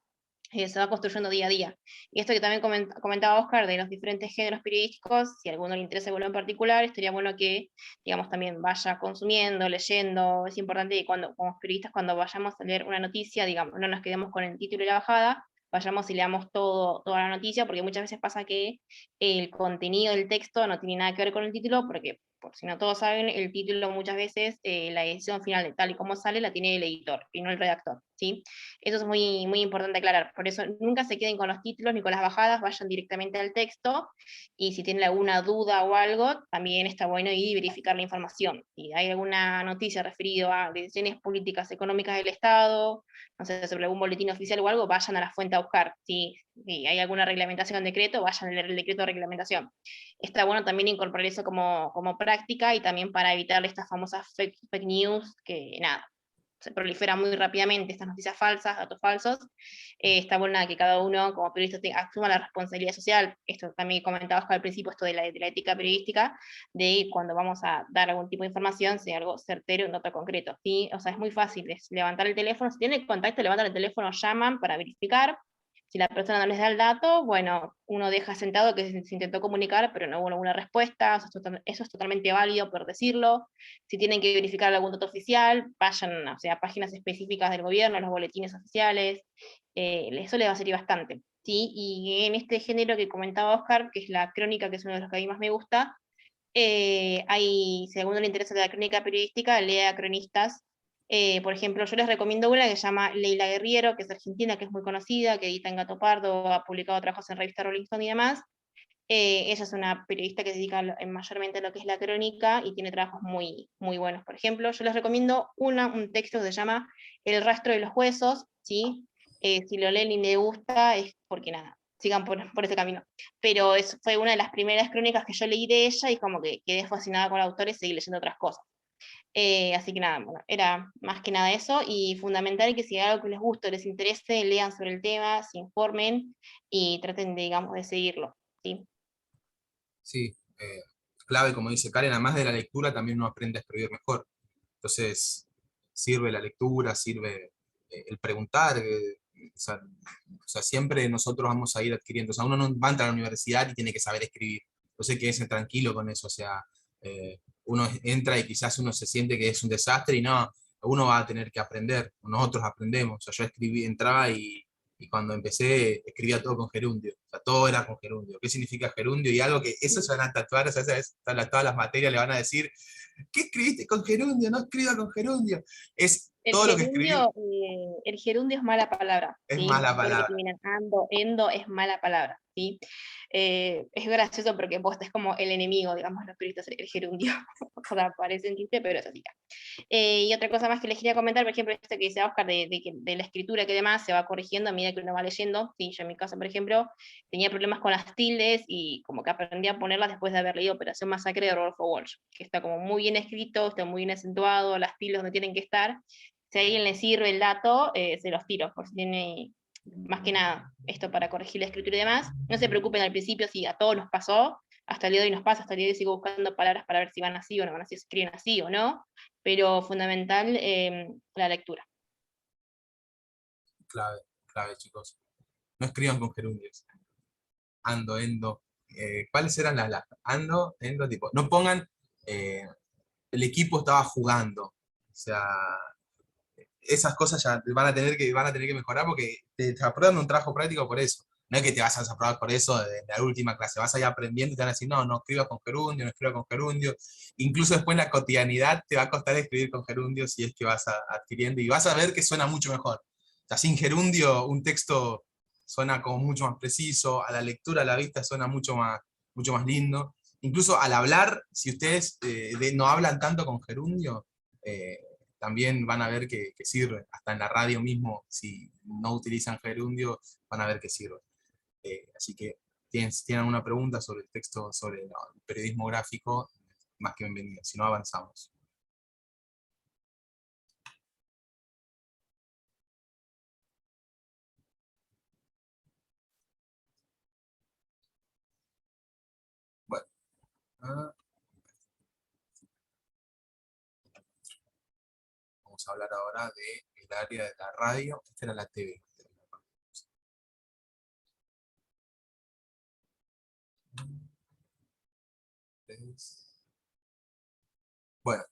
Se va construyendo día a día. Y esto que también comentaba Oscar de los diferentes géneros periodísticos, si a alguno le interesa alguno en particular, estaría bueno que, digamos, también vaya consumiendo, leyendo. Es importante que como periodistas, cuando vayamos a leer una noticia, digamos, no nos quedemos con el título y la bajada, vayamos y leamos toda la noticia, porque muchas veces pasa que el contenido del texto no tiene nada que ver con el título, porque, por si no todos saben, el título muchas veces, la edición final de tal y como sale, la tiene el editor y no el redactor, ¿sí? Eso es muy, muy importante aclarar. Por eso nunca se queden con los títulos ni con las bajadas, vayan directamente al texto, y si tienen alguna duda o algo, también está bueno ir y verificar la información. Si hay alguna noticia referida a decisiones políticas económicas del Estado, no sé, sobre algún boletín oficial o algo, vayan a la fuente a buscar. Si hay alguna reglamentación o decreto, vayan a leer el decreto de reglamentación. Está bueno también incorporar eso como práctica, y también para evitar estas famosas fake news que, nada, se prolifera muy rápidamente estas noticias falsas, datos falsos, está bueno que cada uno como periodista asuma la responsabilidad social. Esto también comentabas al principio, esto de la ética periodística, de cuando vamos a dar algún tipo de información, sea algo certero, un dato concreto, ¿sí? O sea, es muy fácil, es levantar el teléfono, si tienen contacto, levantan el teléfono, llaman para verificar. Si la persona no les da el dato, bueno, uno deja sentado que se intentó comunicar, pero no hubo ninguna respuesta, eso es totalmente válido por decirlo. Si tienen que verificar algún dato oficial, vayan, o sea, a páginas específicas del gobierno, los boletines oficiales, eso les va a servir bastante, ¿sí? Y en este género que comentaba Oscar, que es la crónica, que es uno de los que a mí más me gusta, si a alguno le interesa la crónica periodística, lea cronistas. Por ejemplo, yo les recomiendo una que se llama Leila Guerriero, que es argentina, que es muy conocida, que edita en Gato Pardo, ha publicado trabajos en revista Rolling Stone y demás. Ella es una periodista que se dedica mayormente a lo que es la crónica y tiene trabajos muy, muy buenos. Por ejemplo, yo les recomiendo un texto que se llama El rastro de los huesos, ¿sí? Si lo leen y les gusta, es porque nada, sigan por ese camino. Pero fue una de las primeras crónicas que yo leí de ella y como que quedé fascinada con el autor y seguí leyendo otras cosas. Así que nada, bueno, era más que nada eso, y fundamental que si hay algo que les guste o les interese, lean sobre el tema, se informen y traten, digamos, de seguirlo, ¿sí? Sí, clave, como dice Karen, además de la lectura, también uno aprende a escribir mejor. Entonces, sirve la lectura, sirve el preguntar. O sea, siempre nosotros vamos a ir adquiriendo. O sea, uno no va a entrar a la universidad y tiene que saber escribir. Entonces, quédese tranquilo con eso. O sea, uno entra y quizás uno se siente que es un desastre y no, uno va a tener que aprender. Nosotros aprendemos. O sea, yo entraba y cuando empecé escribía todo con gerundio, o sea, todo era con gerundio. ¿Qué significa gerundio? Y algo que eso se van a tatuar, o sea, todas las materias le van a decir, ¿qué escribiste con gerundio? No escriba con gerundio. Es todo lo que escribí. El gerundio es mala palabra, Es ¿sí? mala Todo lo que palabra. termina en ando, endo es mala palabra, ¿sí? Es gracioso porque vos es como el enemigo, digamos, los periodistas, el gerundio. O sea, parece un chiste, pero es así. Y otra cosa más que les quería comentar, por ejemplo, esto que dice Oscar de la escritura que demás se va corrigiendo a medida que uno va leyendo. Sí, yo en mi caso, por ejemplo, tenía problemas con las tildes y como que aprendí a ponerlas después de haber leído Operación Masacre de Rodolfo Walsh, que está como muy bien escrito, está muy bien acentuado, las tildes donde tienen que estar. Si a alguien le sirve el dato, se los tiro, por si tiene más que nada esto para corregir la escritura y demás. No se preocupen al principio si a todos nos pasó, hasta el día de hoy nos pasa, hasta el día de hoy sigo buscando palabras para ver si van así o no van así, si escriben así o no, pero fundamental la lectura. Clave, clave, chicos. No escriban con gerundios. Ando, endo. ¿Cuáles eran las ando, endo, tipo? No pongan, el equipo estaba jugando. O sea, esas cosas ya van a tener que mejorar porque te aprueban un trabajo práctico por eso. No es que te vas a desaprobar por eso de la última clase, vas a ir aprendiendo y te van a decir, no, no escribas con gerundio, no escribas con gerundio. Incluso después en la cotidianidad te va a costar escribir con gerundio si es que vas adquiriendo y vas a ver que suena mucho mejor. O sea, sin gerundio un texto suena como mucho más preciso, a la lectura, a la vista suena mucho más lindo. Incluso al hablar, si ustedes no hablan tanto con gerundio, también van a ver que sirve. Hasta en la radio mismo, si no utilizan gerundio, van a ver que sirve. Así que, ¿tienen alguna pregunta sobre el texto, sobre el periodismo gráfico? Más que bienvenido, si no avanzamos. Bueno. Vamos a hablar ahora del área de la radio. Esta era la TV. Bueno,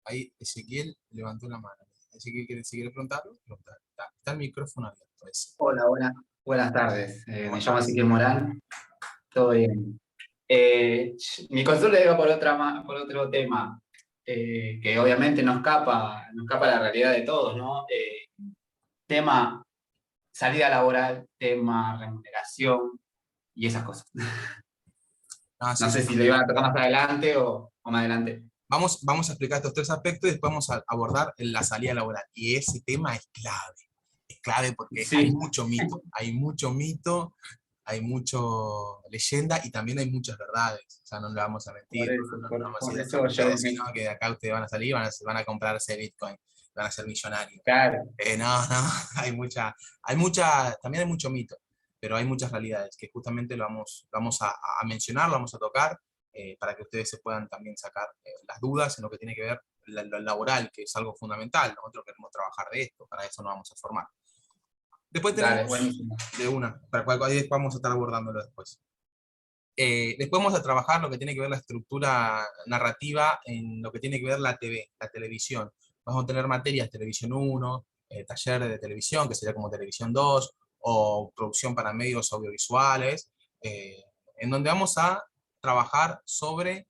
ahí Ezequiel levantó la mano. Ezequiel, si quiere preguntarlo, preguntar. Está el micrófono abierto. Hola, buenas tardes. ¿Cómo Me estás? llamo Ezequiel Morán. Todo bien. Mi consulta iba por otro tema, que obviamente no escapa a la realidad de todos, ¿no? Tema salida laboral, tema remuneración y esas cosas. Sí, No sé sí. si lo iban a tocar más adelante o más adelante. Vamos a explicar estos tres aspectos y después vamos a abordar la salida laboral. Y ese tema es clave. Es clave porque Sí. hay mucho mito. Hay mucho mito. hay mucho leyenda y también hay muchas verdades. O sea, no le vamos a mentir, no vamos a por decir eso yo ustedes, sino que de acá ustedes van a salir, van a comprarse Bitcoin, van a ser millonarios. claro, No, no, también hay mucho mito, pero hay muchas realidades que justamente lo vamos a mencionar, lo vamos a tocar, para que ustedes se puedan también sacar las dudas en lo que tiene que ver lo laboral, que es algo fundamental. Nosotros queremos trabajar de esto, para eso nos vamos a formar. Después dale, tenemos buenísimo. de una, para cual ahí vamos a estar abordándolo después. Después vamos a trabajar lo que tiene que ver la estructura narrativa en lo que tiene que ver la TV, la televisión. Vamos a tener materias televisión 1, taller de televisión, que sería como televisión 2, o producción para medios audiovisuales, en donde vamos a trabajar sobre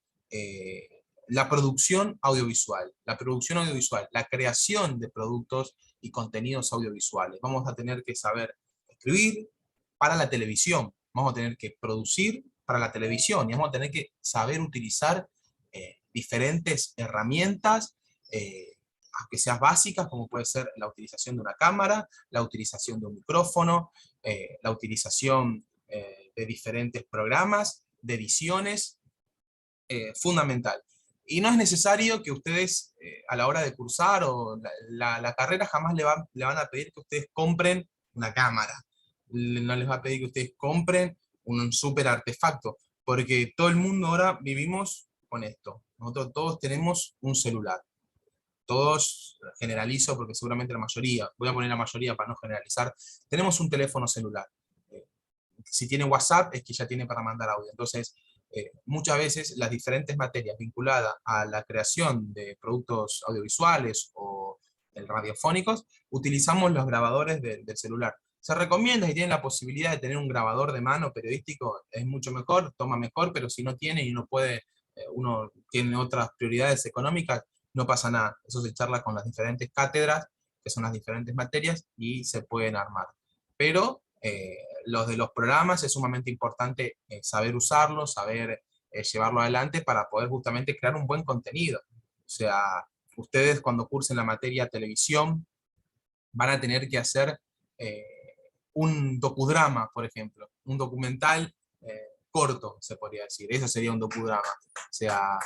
la producción audiovisual, la creación de productos y contenidos audiovisuales. Vamos a tener que saber escribir para la televisión, vamos a tener que producir para la televisión y vamos a tener que saber utilizar diferentes herramientas, aunque sean básicas, como puede ser la utilización de una cámara, la utilización de un micrófono, la utilización de diferentes programas, de ediciones, fundamental. Y no es necesario que ustedes, a la hora de cursar o la carrera, jamás le van a pedir que ustedes compren una cámara. No les va a pedir que ustedes compren un súper artefacto, porque todo el mundo ahora vivimos con esto. Nosotros todos tenemos un celular. Todos, generalizo porque seguramente la mayoría, voy a poner la mayoría para no generalizar, tenemos un teléfono celular. Si tiene WhatsApp es que ya tiene para mandar audio. Entonces, muchas veces las diferentes materias vinculadas a la creación de productos audiovisuales o radiofónicos, utilizamos los grabadores del celular. Se recomienda, si tienen la posibilidad de tener un grabador de mano periodístico, es mucho mejor, toma mejor, pero si no tiene y no puede, uno tiene otras prioridades económicas, no pasa nada. Eso se charla con las diferentes cátedras, que son las diferentes materias, y se pueden armar. Pero los de los programas es sumamente importante saber usarlos, saber llevarlo adelante para poder justamente crear un buen contenido. O sea, ustedes cuando cursen la materia televisión van a tener que hacer un docudrama, por ejemplo, un documental corto, se podría decir. Eso sería un docudrama. O sea,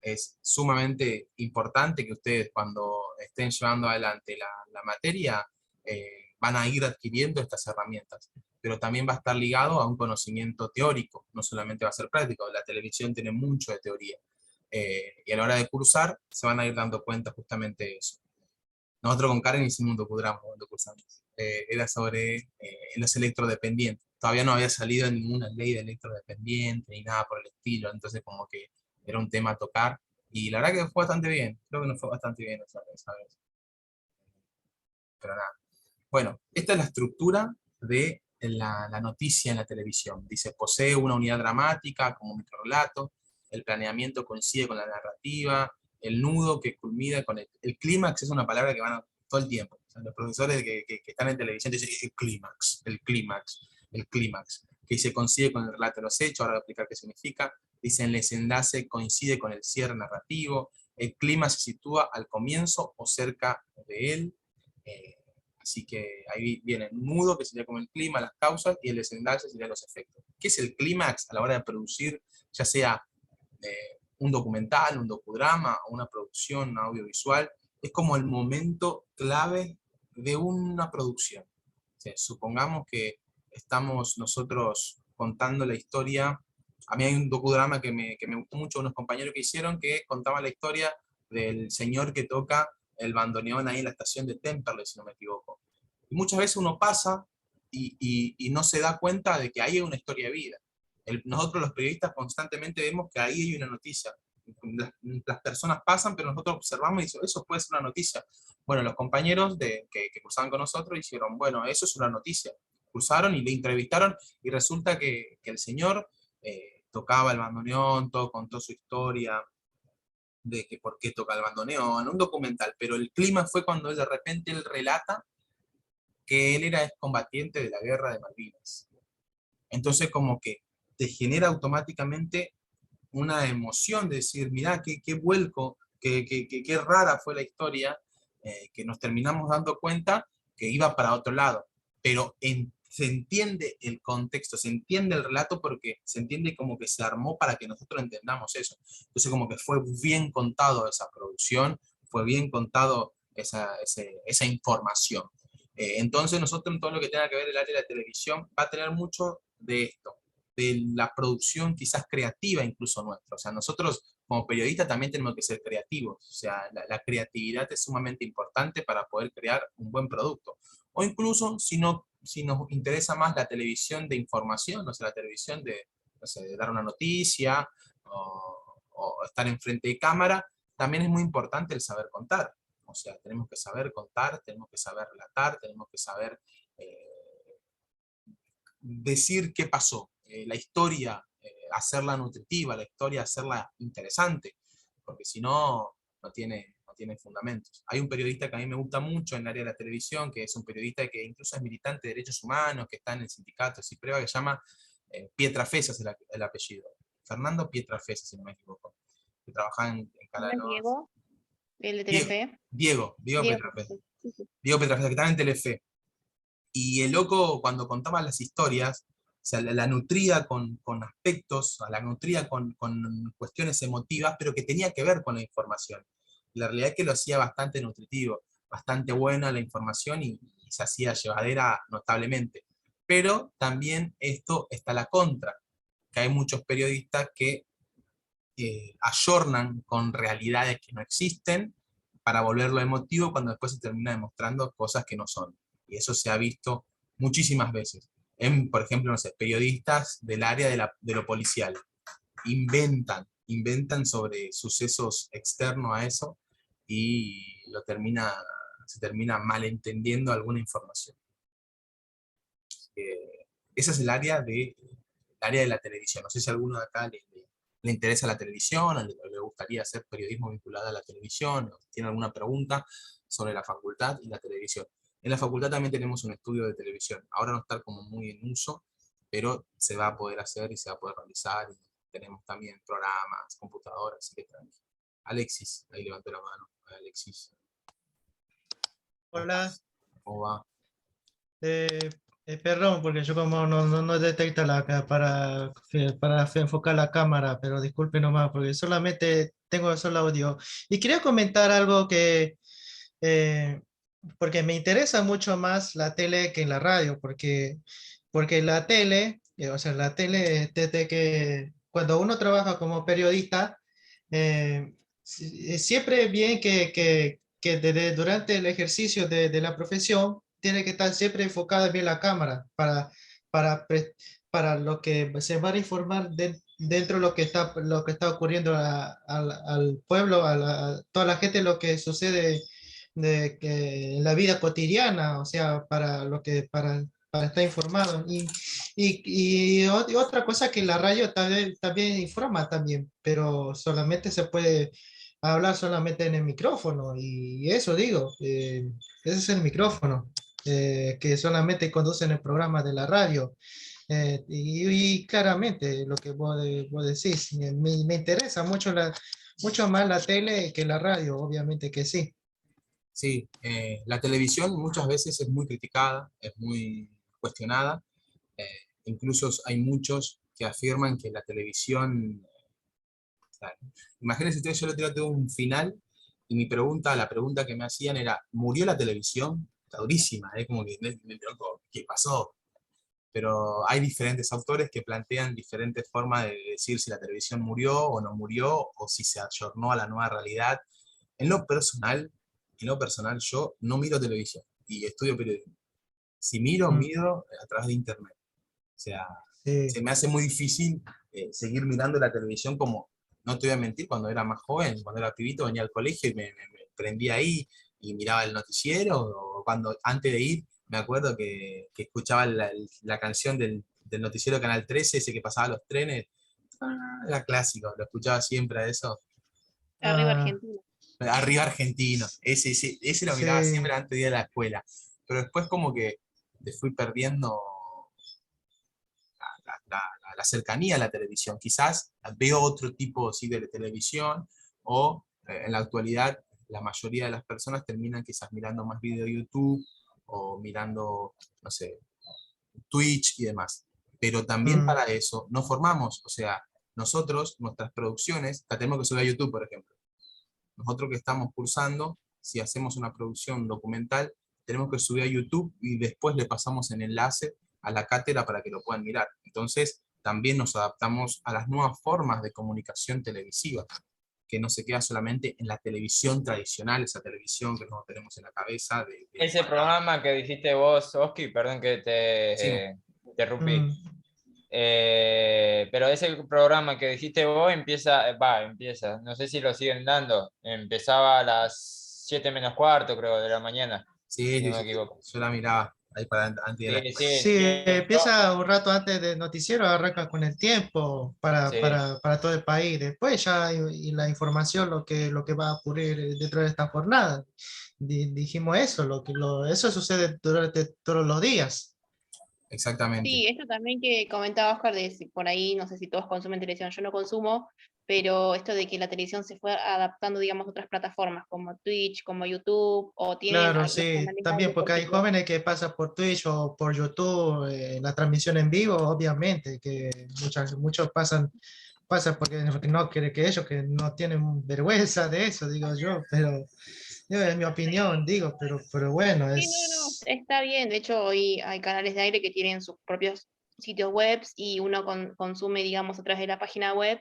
es sumamente importante que ustedes cuando estén llevando adelante la materia van a ir adquiriendo estas herramientas, pero también va a estar ligado a un conocimiento teórico, no solamente va a ser práctico. La televisión tiene mucho de teoría, y a la hora de cursar se van a ir dando cuenta justamente de eso. Nosotros con Karen hicimos un docudrama cuando cursamos, era sobre los electrodependientes. Todavía no había salido ninguna ley de electrodependiente ni nada por el estilo, entonces como que era un tema a tocar, y la verdad que fue bastante bien, creo que nos fue bastante bien esa vez. Pero nada. Bueno, esta es la estructura de la noticia en la televisión. Dice, posee una unidad dramática como microrelato, el planeamiento coincide con la narrativa, el nudo que culmina con el clímax es una palabra que van todo el tiempo. O sea, los profesores que están en televisión dicen el clímax, el clímax, el clímax, que se coincide con el relato de los hechos, ahora voy a explicar qué significa. Dicen, el desenlace coincide con el cierre narrativo, el clima se sitúa al comienzo o cerca de él. Así que ahí viene el nudo, que sería como el clima, las causas, y el desenlace serían los efectos. ¿Qué es el clímax a la hora de producir, ya sea un documental, un docudrama, o una producción audiovisual? Es como el momento clave de una producción. O sea, supongamos que estamos nosotros contando la historia. A mí hay un docudrama que me gustó mucho, unos compañeros que hicieron, que contaban la historia del señor que toca el bandoneón ahí en la estación de Temperley, si no me equivoco. Y muchas veces uno pasa y no se da cuenta de que ahí hay una historia de vida. Nosotros los periodistas constantemente vemos que ahí hay una noticia. Las personas pasan, pero nosotros observamos y decimos, eso puede ser una noticia. Bueno, los compañeros que cursaban con nosotros dijeron, bueno, eso es una noticia. Cursaron y le entrevistaron, y resulta que el señor tocaba el bandoneón, contó su historia, de que por qué toca el bandoneón, un documental, pero el clima fue cuando de repente él relata que él era excombatiente de la guerra de Malvinas. Entonces como que te genera automáticamente una emoción de decir, mirá, qué vuelco, qué rara fue la historia, que nos terminamos dando cuenta que iba para otro lado. Pero se entiende el contexto, se entiende el relato porque se entiende como que se armó para que nosotros entendamos eso. Entonces como que fue bien contado esa producción, fue bien contado esa información. Entonces nosotros en todo lo que tenga que ver el área de la televisión va a tener mucho de esto, de la producción quizás creativa incluso nuestra. O sea, nosotros como periodistas también tenemos que ser creativos. O sea, la creatividad es sumamente importante para poder crear un buen producto. O incluso si nos interesa más la televisión de información, o sea, la televisión de, no sé, de dar una noticia o estar enfrente de cámara, también es muy importante el saber contar. O sea, tenemos que saber contar, tenemos que saber relatar, tenemos que saber decir qué pasó, la historia, hacerla nutritiva, la historia hacerla interesante, porque si no, no tiene fundamentos. Hay un periodista que a mí me gusta mucho en el área de la televisión, que es un periodista que incluso es militante de derechos humanos, que está en el sindicato CIPREVA, que se llama Pietrafesas el apellido. Fernando Pietrafesas, si no me equivoco, que trabajaba en ¿No Canal es 11. Diego, el de Diego, Telefe? Diego Diego. Pietrafesas. Sí, sí. Diego Pietrafesas, que estaba en Telefe. Y el loco, cuando contaba las historias, o sea, la nutría con aspectos, la nutría con cuestiones emotivas, pero que tenía que ver con la información. La realidad es que lo hacía bastante nutritivo, bastante buena la información y se hacía llevadera notablemente. Pero también esto está a la contra, que hay muchos periodistas que ayornan con realidades que no existen para volverlo emotivo cuando después se termina demostrando cosas que no son. Y eso se ha visto muchísimas veces. Por ejemplo, no sé, periodistas del área de lo policial inventan sobre sucesos externos a eso y se termina malentendiendo alguna información. Esa es el área de la televisión. No sé si a alguno de acá le interesa la televisión, o le gustaría hacer periodismo vinculado a la televisión, o tiene alguna pregunta sobre la facultad y la televisión. En la facultad también tenemos un estudio de televisión. Ahora no está como muy en uso, pero se va a poder hacer y se va a poder realizar. Y tenemos también programas, computadoras, así que tranqui. Alexis, ahí levantó la mano. Alexis, ¿cómo Hola, estás? ¿Cómo va? eh, perdón, porque yo como no detecta para enfocar la cámara, pero disculpe nomás, porque solamente tengo solo audio. Y quería comentar algo eh, porque me interesa mucho más la tele que la radio, porque la tele, o sea, la tele, desde que cuando uno trabaja como periodista, siempre es bien que durante el ejercicio de la profesión tiene que estar siempre enfocada bien la cámara para, pre- para lo que se va a informar dentro de lo que está ocurriendo al pueblo, a toda la gente, lo que sucede en la vida cotidiana, o sea, para estar informado. Y otra cosa que la radio también informa también, pero solamente se puede hablar solamente en el micrófono, y eso digo, ese es el micrófono, que solamente conducen el programa de la radio. Y claramente lo que vos decís, me interesa mucho más la tele que la radio, obviamente que sí. Sí, la televisión muchas veces es muy criticada, es muy cuestionada. eh, Incluso hay muchos que afirman que la televisión... o sea, imagínense ustedes, yo le tengo un final y la pregunta que me hacían era, ¿murió la televisión? Está durísima, como que, loco, ¿qué pasó? Pero hay diferentes autores que plantean diferentes formas de decir si la televisión murió o no murió, o si se ayornó a la nueva realidad. En lo personal, yo no miro televisión y estudio periodismo. Si miro, Mm, miro a través de internet. O sea, sí. se me hace muy difícil seguir mirando la televisión como, no te voy a mentir, cuando era más joven, cuando era pibito, venía al colegio y me prendía ahí y miraba el noticiero, o cuando antes de ir, me acuerdo que escuchaba la canción del noticiero Canal 13, ese que pasaba los trenes. Era clásico, lo escuchaba siempre a eso. Arriba Ah, Argentina. Arriba Argentino, ese lo miraba sí. siempre antes de ir a la escuela. Pero después como que le fui perdiendo la cercanía a la televisión. Quizás veo otro tipo sí, de televisión, o en la actualidad la mayoría de las personas terminan quizás mirando más video de YouTube o mirando, no sé, Twitch y demás. Pero también para eso nos formamos, o sea, nosotros, nuestras producciones, la tenemos que subir a YouTube, por ejemplo. Nosotros que estamos cursando, si hacemos una producción documental, tenemos que subir a YouTube y después le pasamos el enlace a la cátedra para que lo puedan mirar. Entonces, también nos adaptamos a las nuevas formas de comunicación televisiva, que no se queda solamente en la televisión tradicional, esa televisión que nosotros tenemos en la cabeza. Ese programa que dijiste vos, Oski, perdón que Sí. te interrumpí. Pero ese programa que dijiste vos empieza, no sé si lo siguen dando, empezaba a las 7 menos cuarto, creo, de la mañana, Sí, si no sí, me sí, equivoco. yo la miraba ahí para antes de la... Sí, Sí, empieza un rato antes del noticiero, arranca con el tiempo sí. para todo el país. Después ya y la información, lo que va a ocurrir dentro de esta jornada. Dijimos eso, eso sucede durante todos los días. Exactamente. Sí, esto también que comentaba Oscar, de si por ahí, no sé si todos consumen televisión, yo no consumo, pero esto de que la televisión se fue adaptando, digamos, a otras plataformas como Twitch, como YouTube, o tienen Claro, los sí, canales de también aire, por porque hay ejemplo. jóvenes que pasan por Twitch o por YouTube, la transmisión en vivo, obviamente, que muchos pasan porque no quiere que ellos que no tienen vergüenza de eso, digo yo, es mi opinión, digo, pero bueno, Sí, no, está bien. De hecho, hoy hay canales de aire que tienen sus propios sitios web y uno consume, digamos, a través de la página web.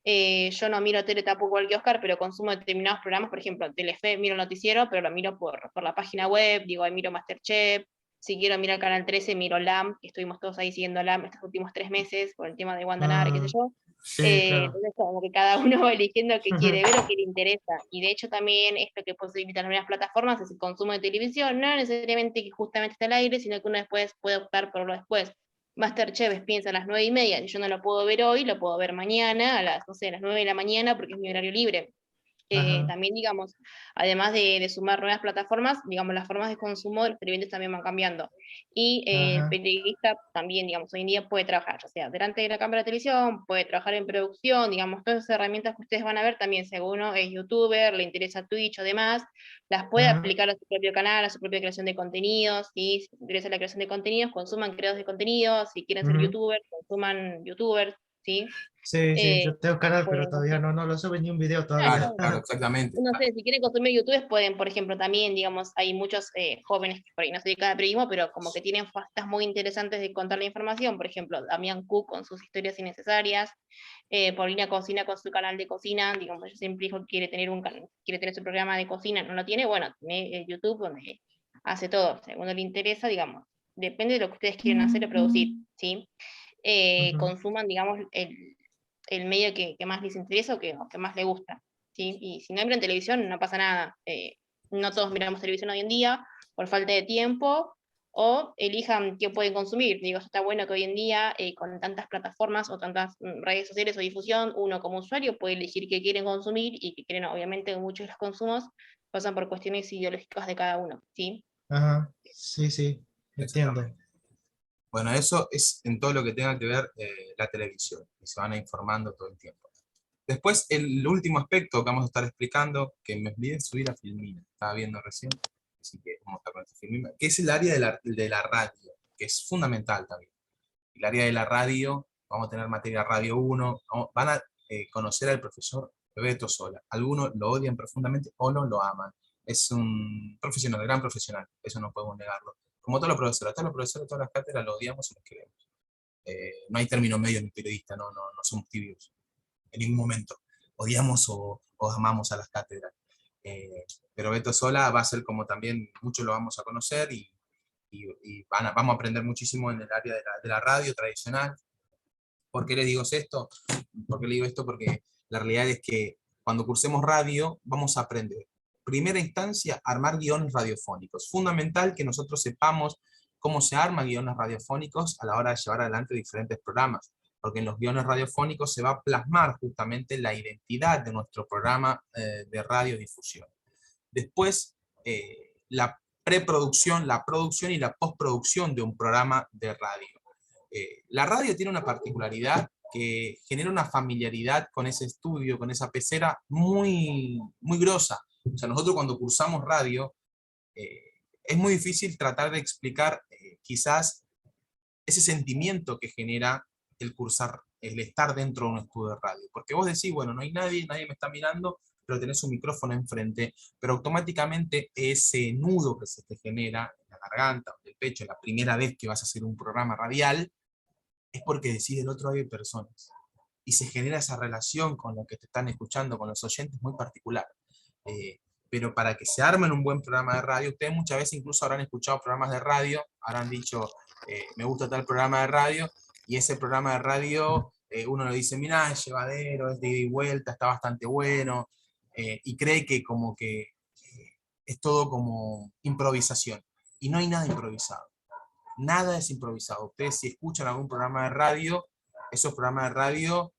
Yo no miro tele tampoco igual que Oscar, pero consumo determinados programas, por ejemplo, Telefe, miro el noticiero, pero lo miro por la página web, digo, ahí miro Masterchef, si quiero mirar Canal 13, miro LAM, que estuvimos todos ahí siguiendo LAM estos últimos 3 meses, por el tema de Wanda Nara, qué sé yo. sí, claro. Entonces, como que cada uno va eligiendo qué quiere ver o qué le interesa. Y de hecho, también esto que posibilitan nuevas plataformas es el consumo de televisión, no necesariamente que justamente esté al aire, sino que uno después puede optar por lo después. Masterchef piensa a las 9:30, y yo no lo puedo ver hoy, lo puedo ver mañana a las, no sé, a las 9 de la mañana porque es mi horario libre. Ajá, También, digamos, además de sumar nuevas plataformas, digamos, las formas de consumo de los televidentes también van cambiando. Y el ajá. periodista también, digamos, hoy en día puede trabajar, ya sea delante de la cámara de televisión, puede trabajar en producción, digamos, todas esas herramientas que ustedes van a ver también, si alguno es youtuber, le interesa Twitch o demás, las puede Ajá. aplicar a su propio canal, a su propia creación de contenidos, y si les interesa la creación de contenidos, consuman creadores de contenidos, si quieren ser Ujú. youtubers, consuman youtubers, ¿sí? Sí, sí, Eh, yo tengo canal, pero pueden todavía consumir. no lo sube ni un video Claro, todavía. claro, exactamente. No sé, si quieren consumir YouTube, pueden, por ejemplo, también, digamos, hay muchos jóvenes que por ahí no se dedican al periodismo, pero como que tienen fastas muy interesantes de contar la información. Por ejemplo, Damián Cook con sus historias innecesarias, Paulina Cocina con su canal de cocina, digamos, ella siempre dijo que quiere tener su programa de cocina, no lo tiene, bueno, tiene YouTube donde hace todo, según le interesa, digamos, depende de lo que ustedes quieren hacer o producir, ¿sí? Ujú. Consuman, digamos, el medio que más les interesa o que más les gusta. ¿Sí? Y si no miran televisión, no pasa nada. No todos miramos televisión hoy en día por falta de tiempo, o elijan qué pueden consumir. Digo, está bueno que hoy en día, con tantas plataformas o tantas redes sociales o difusión, uno como usuario puede elegir qué quieren consumir y qué quieren, obviamente, muchos de los consumos pasan por cuestiones ideológicas de cada uno, ¿sí? Ajá, sí, sí, entiendo. Exactamente. Bueno, eso es en todo lo que tenga que ver la televisión, y se van a informando todo el tiempo. Después, el último aspecto que vamos a estar explicando, que me olvidé subir a Filmina, estaba viendo recién, así que vamos a estar con este Filmina, que es el área de la radio, que es fundamental también. El área de la radio, vamos a tener materia Radio 1, van a conocer al profesor Beto Sola. Algunos lo odian profundamente o no lo aman. Es un profesional, gran profesional, eso no podemos negarlo. Como todos los profesores, todas las cátedras lo odiamos y los queremos. No hay término medio en el periodista, no somos tibios en ningún momento. Odiamos o amamos a las cátedras. Pero Beto Sola va a ser como también muchos lo vamos a conocer y vamos a aprender muchísimo en el área de la radio tradicional. ¿Por qué les digo esto? ¿Por qué le digo esto? Porque la realidad es que cuando cursemos radio vamos a aprender, primera instancia, a armar guiones radiofónicos. Fundamental que nosotros sepamos cómo se arman guiones radiofónicos a la hora de llevar adelante diferentes programas, porque en los guiones radiofónicos se va a plasmar justamente la identidad de nuestro programa de radiodifusión. Después, la preproducción, la producción y la postproducción de un programa de radio. La radio tiene una particularidad que genera una familiaridad con ese estudio, con esa pecera muy, muy grosa. O sea, nosotros cuando cursamos radio, es muy difícil tratar de explicar quizás ese sentimiento que genera el cursar, el estar dentro de un estudio de radio. Porque vos decís, bueno, no hay nadie, nadie me está mirando, pero tenés un micrófono enfrente, pero automáticamente ese nudo que se te genera en la garganta o en el pecho, la primera vez que vas a hacer un programa radial, es porque decís del otro lado hay personas. Y se genera esa relación con los que te están escuchando, con los oyentes, muy particular. Pero para que se armen un buen programa de radio, ustedes muchas veces incluso habrán escuchado programas de radio, habrán dicho, me gusta tal programa de radio, y ese programa de radio, uno le dice, mirá, es llevadero, es de ida y vuelta, está bastante bueno, y cree que como que es todo como improvisación. Y no hay nada improvisado. Nada es improvisado. Ustedes si escuchan algún programa de radio, esos programas de radio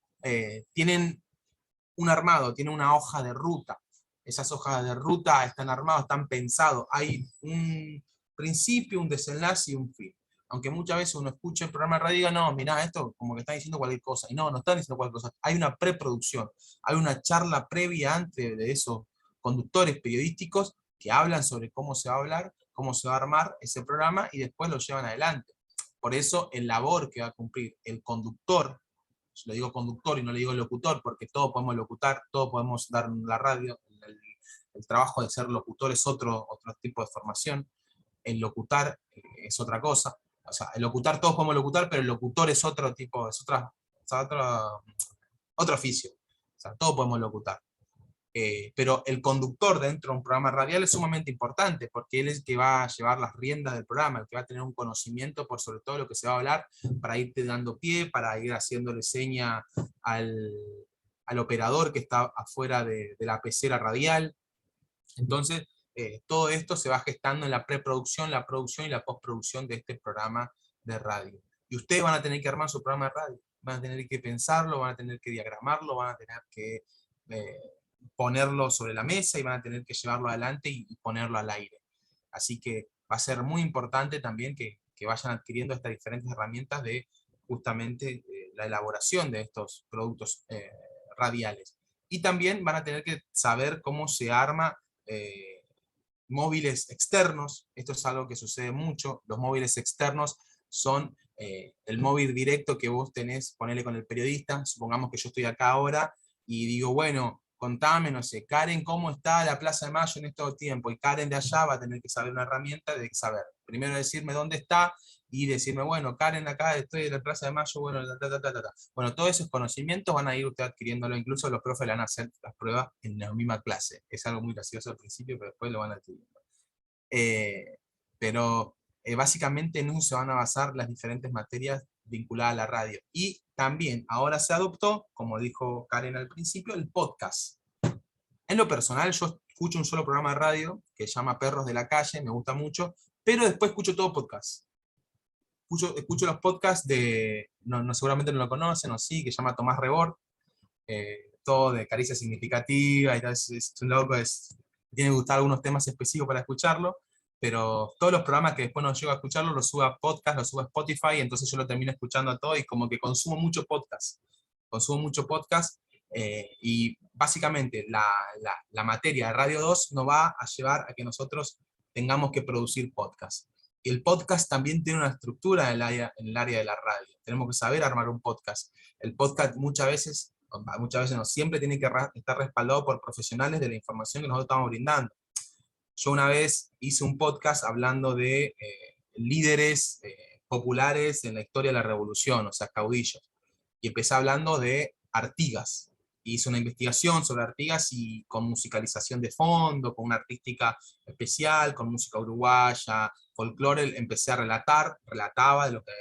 tienen un armado, tienen una hoja de ruta. Esas hojas de ruta están armadas, están pensados. Hay un principio, un desenlace y un fin. Aunque muchas veces uno escucha el programa de radio y diga, no, mirá, esto como que están diciendo cualquier cosa. Y no, no están diciendo cualquier cosa. Hay una preproducción, hay una charla previa antes de esos conductores periodísticos que hablan sobre cómo se va a hablar, cómo se va a armar ese programa y después lo llevan adelante. Por eso el labor que va a cumplir el conductor, yo le digo conductor y no le digo locutor, porque todos podemos locutar, todos podemos dar la radio, el trabajo de ser locutor es otro tipo de formación, el locutar es otra cosa, o sea, el locutar todos podemos locutar, pero el locutor es otro tipo, es otro oficio, o sea, todos podemos locutar. Pero el conductor dentro de un programa radial es sumamente importante, porque él es el que va a llevar las riendas del programa, el que va a tener un conocimiento por sobre todo lo que se va a hablar, para irte dando pie, para ir haciéndole seña al operador que está afuera de la pecera radial. Entonces, todo esto se va gestando en la preproducción, la producción y la postproducción de este programa de radio. Y ustedes van a tener que armar su programa de radio, van a tener que pensarlo, van a tener que diagramarlo, van a tener que ponerlo sobre la mesa y van a tener que llevarlo adelante y ponerlo al aire. Así que va a ser muy importante también que vayan adquiriendo estas diferentes herramientas de justamente la elaboración de estos productos radiales. Y también van a tener que saber cómo se arma móviles externos. Esto es algo que sucede mucho. Los móviles externos son el móvil directo que vos tenés, ponele con el periodista. Supongamos que yo estoy acá ahora y digo, bueno, contame, no sé, Karen, ¿cómo está la Plaza de Mayo en estos tiempos? Y Karen de allá va a tener que saber una herramienta de saber. Primero decirme dónde está y decirme, bueno, Karen, acá estoy en la Plaza de Mayo, bueno, Bueno, todos esos conocimientos van a ir usted adquiriéndolo, incluso los profes le van a hacer las pruebas en la misma clase. Es algo muy gracioso al principio, pero después lo van adquiriendo. Pero básicamente en eso se van a basar las diferentes materias vinculadas a la radio. Y también ahora se adoptó, como dijo Karen al principio, el podcast. En lo personal yo escucho un solo programa de radio que se llama Perros de la Calle, me gusta mucho, pero después escucho todo podcast. Escucho los podcasts de, seguramente no lo conocen o sí, que se llama Tomás Rebord, todo de caricia significativa, y tal, es un loco, tiene que gustar algunos temas específicos para escucharlo, pero todos los programas que después no llego a escucharlo los subo a podcast, los subo a Spotify, entonces yo lo termino escuchando a todo y como que consumo mucho podcast. Y básicamente la materia de Radio 2 nos va a llevar a que nosotros tengamos que producir podcast. Y el podcast también tiene una estructura en el área de la radio. Tenemos que saber armar un podcast. El podcast muchas veces no, siempre tiene que estar respaldado por profesionales de la información que nosotros estamos brindando. Yo una vez hice un podcast hablando de líderes populares en la historia de la revolución, o sea, caudillos. Y empecé hablando de Artigas. Hice una investigación sobre Artigas y con musicalización de fondo, con una artística especial, con música uruguaya, folclore, empecé a relataba de lo que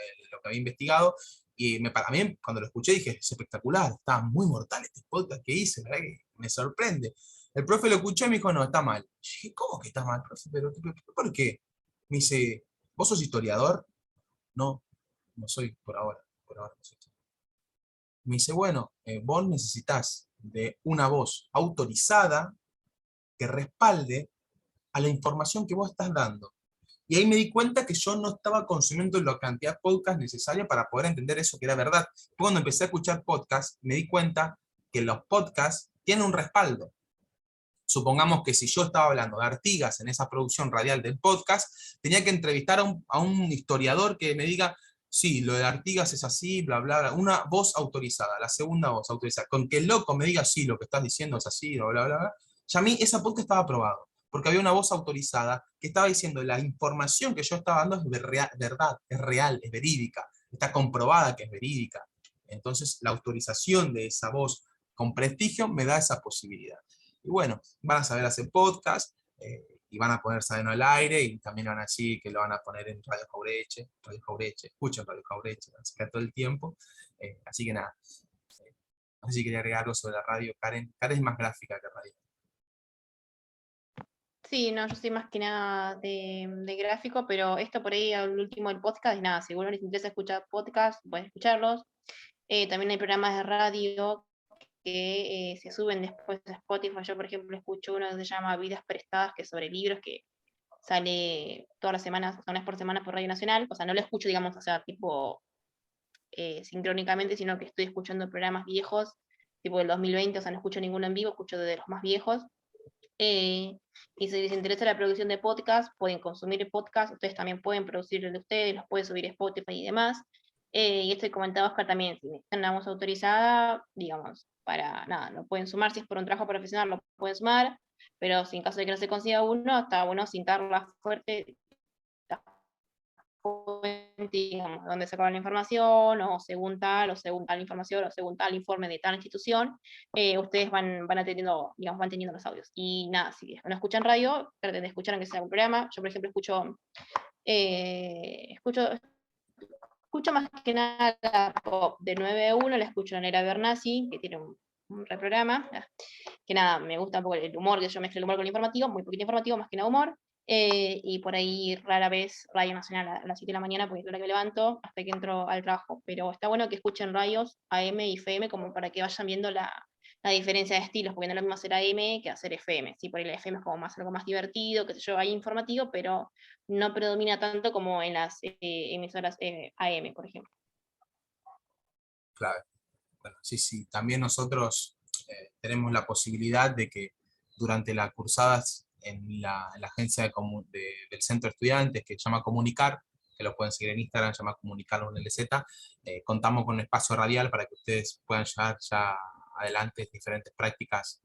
había investigado, y a mí cuando lo escuché dije, es espectacular, está muy mortal este podcast que hice, ¿verdad? Que me sorprende. El profe lo escuchó y me dijo, no, está mal. Yo dije, ¿cómo que está mal, profe? ¿Pero por qué? Me dice, ¿vos sos historiador? No, no soy por ahora no soy. Me dice, bueno, vos necesitas de una voz autorizada que respalde a la información que vos estás dando. Y ahí me di cuenta que yo no estaba consumiendo la cantidad de podcast necesaria para poder entender eso que era verdad. Cuando empecé a escuchar podcasts, me di cuenta que los podcasts tienen un respaldo. Supongamos que si yo estaba hablando de Artigas en esa producción radial del podcast, tenía que entrevistar a un historiador que me diga, sí, lo de Artigas es así, bla, bla, bla, una voz autorizada, la segunda voz autorizada, con que el loco me diga, sí, lo que estás diciendo es así, bla, bla, bla, bla, ya a mí esa podcast estaba aprobado, porque había una voz autorizada que estaba diciendo, la información que yo estaba dando es verdad, es real, es verídica, está comprobada que es verídica. Entonces, la autorización de esa voz con prestigio me da esa posibilidad. Y bueno, van a saber hacer podcast, y van a poner Sabeno al aire, y también van a decir que lo van a poner en Radio Jaureche, escuchen Radio Jaureche, así que todo el tiempo. Así que nada, no sé si quería agregar algo sobre la radio. Karen es más gráfica que radio. Sí, no, yo soy más que nada de gráfico, pero esto por ahí al último del podcast, y nada, si alguno les interesa escuchar podcast, pueden escucharlos. También hay programas de radio que se suben después de Spotify. Yo, por ejemplo, escucho uno que se llama Vidas Prestadas, que es sobre libros, que sale todas las semanas, una vez por semana por Radio Nacional. O sea, no lo escucho, digamos, o sea, tipo sincrónicamente, sino que estoy escuchando programas viejos, tipo del 2020, o sea, no escucho ninguno en vivo, escucho de los más viejos. Y si les interesa la producción de podcast, pueden consumir el podcast, ustedes también pueden producir el de ustedes, los pueden subir a Spotify y demás. Y esto que comentaba Oscar también, si necesitan una voz autorizada, digamos, para nada, lo pueden sumar, si es por un trabajo profesional lo pueden sumar, pero si en caso de que no se consiga uno, está bueno cintarla fuerte, digamos, dónde sacaron la información, o según tal información, o según tal informe de tal institución, ustedes van atendiendo, digamos, van teniendo los audios. Y nada, si no escuchan radio, traten de escuchar aunque sea un programa. Yo, por ejemplo, escucho más que nada la pop de 9 a 1, la escucho a Nera Bernasi, que tiene un reprograma, que nada, me gusta un poco el humor, que yo mezclo el humor con el informativo, muy poquito informativo, más que nada humor. Y por ahí rara vez Radio Nacional a las 7 de la mañana, porque es la hora que me levanto hasta que entro al trabajo. Pero está bueno que escuchen radios AM y FM como para que vayan viendo la diferencia de estilos, porque no es lo mismo hacer AM que hacer FM. ¿Sí? Por ahí la FM es como más, algo más divertido, qué sé yo, hay informativo, pero no predomina tanto como en las emisoras AM, por ejemplo. Claro. Bueno, sí, también nosotros tenemos la posibilidad de que durante las cursadas en la agencia del Centro de Estudiantes, que se llama Comunicar, que lo pueden seguir en Instagram, se llama Comunicar con LZ, contamos con un espacio radial para que ustedes puedan llevar ya adelante diferentes prácticas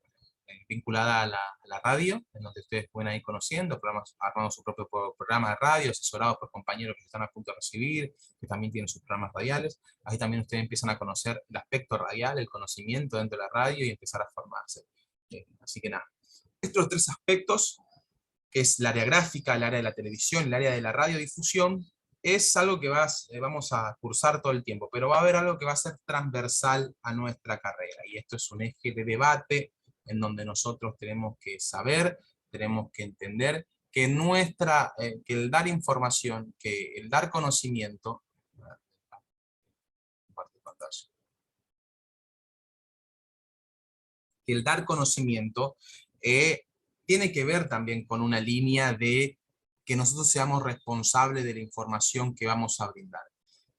vinculadas a la radio, en donde ustedes pueden ir conociendo, armando su propio programa de radio, asesorados por compañeros que están a punto de recibir, que también tienen sus programas radiales. Ahí también ustedes empiezan a conocer el aspecto radial, el conocimiento dentro de la radio y empezar a formarse. Así que nada, estos tres aspectos, que es el área gráfica, el área de la televisión, el área de la radiodifusión, es algo que vamos a cursar todo el tiempo, pero va a haber algo que va a ser transversal a nuestra carrera, y esto es un eje de debate en donde nosotros tenemos que saber, tenemos que entender que que el dar información, que el dar conocimiento, que el dar conocimiento tiene que ver también con una línea de que nosotros seamos responsables de la información que vamos a brindar.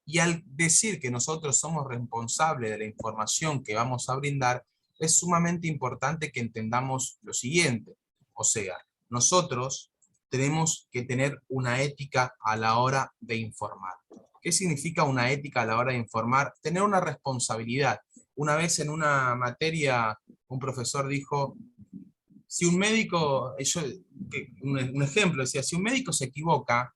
Y al decir que nosotros somos responsables de la información que vamos a brindar, es sumamente importante que entendamos lo siguiente. O sea, nosotros tenemos que tener una ética a la hora de informar. ¿Qué significa una ética a la hora de informar? Tener una responsabilidad. Una vez en una materia, un profesor dijo, si un médico, un ejemplo, decía, si un médico se equivoca,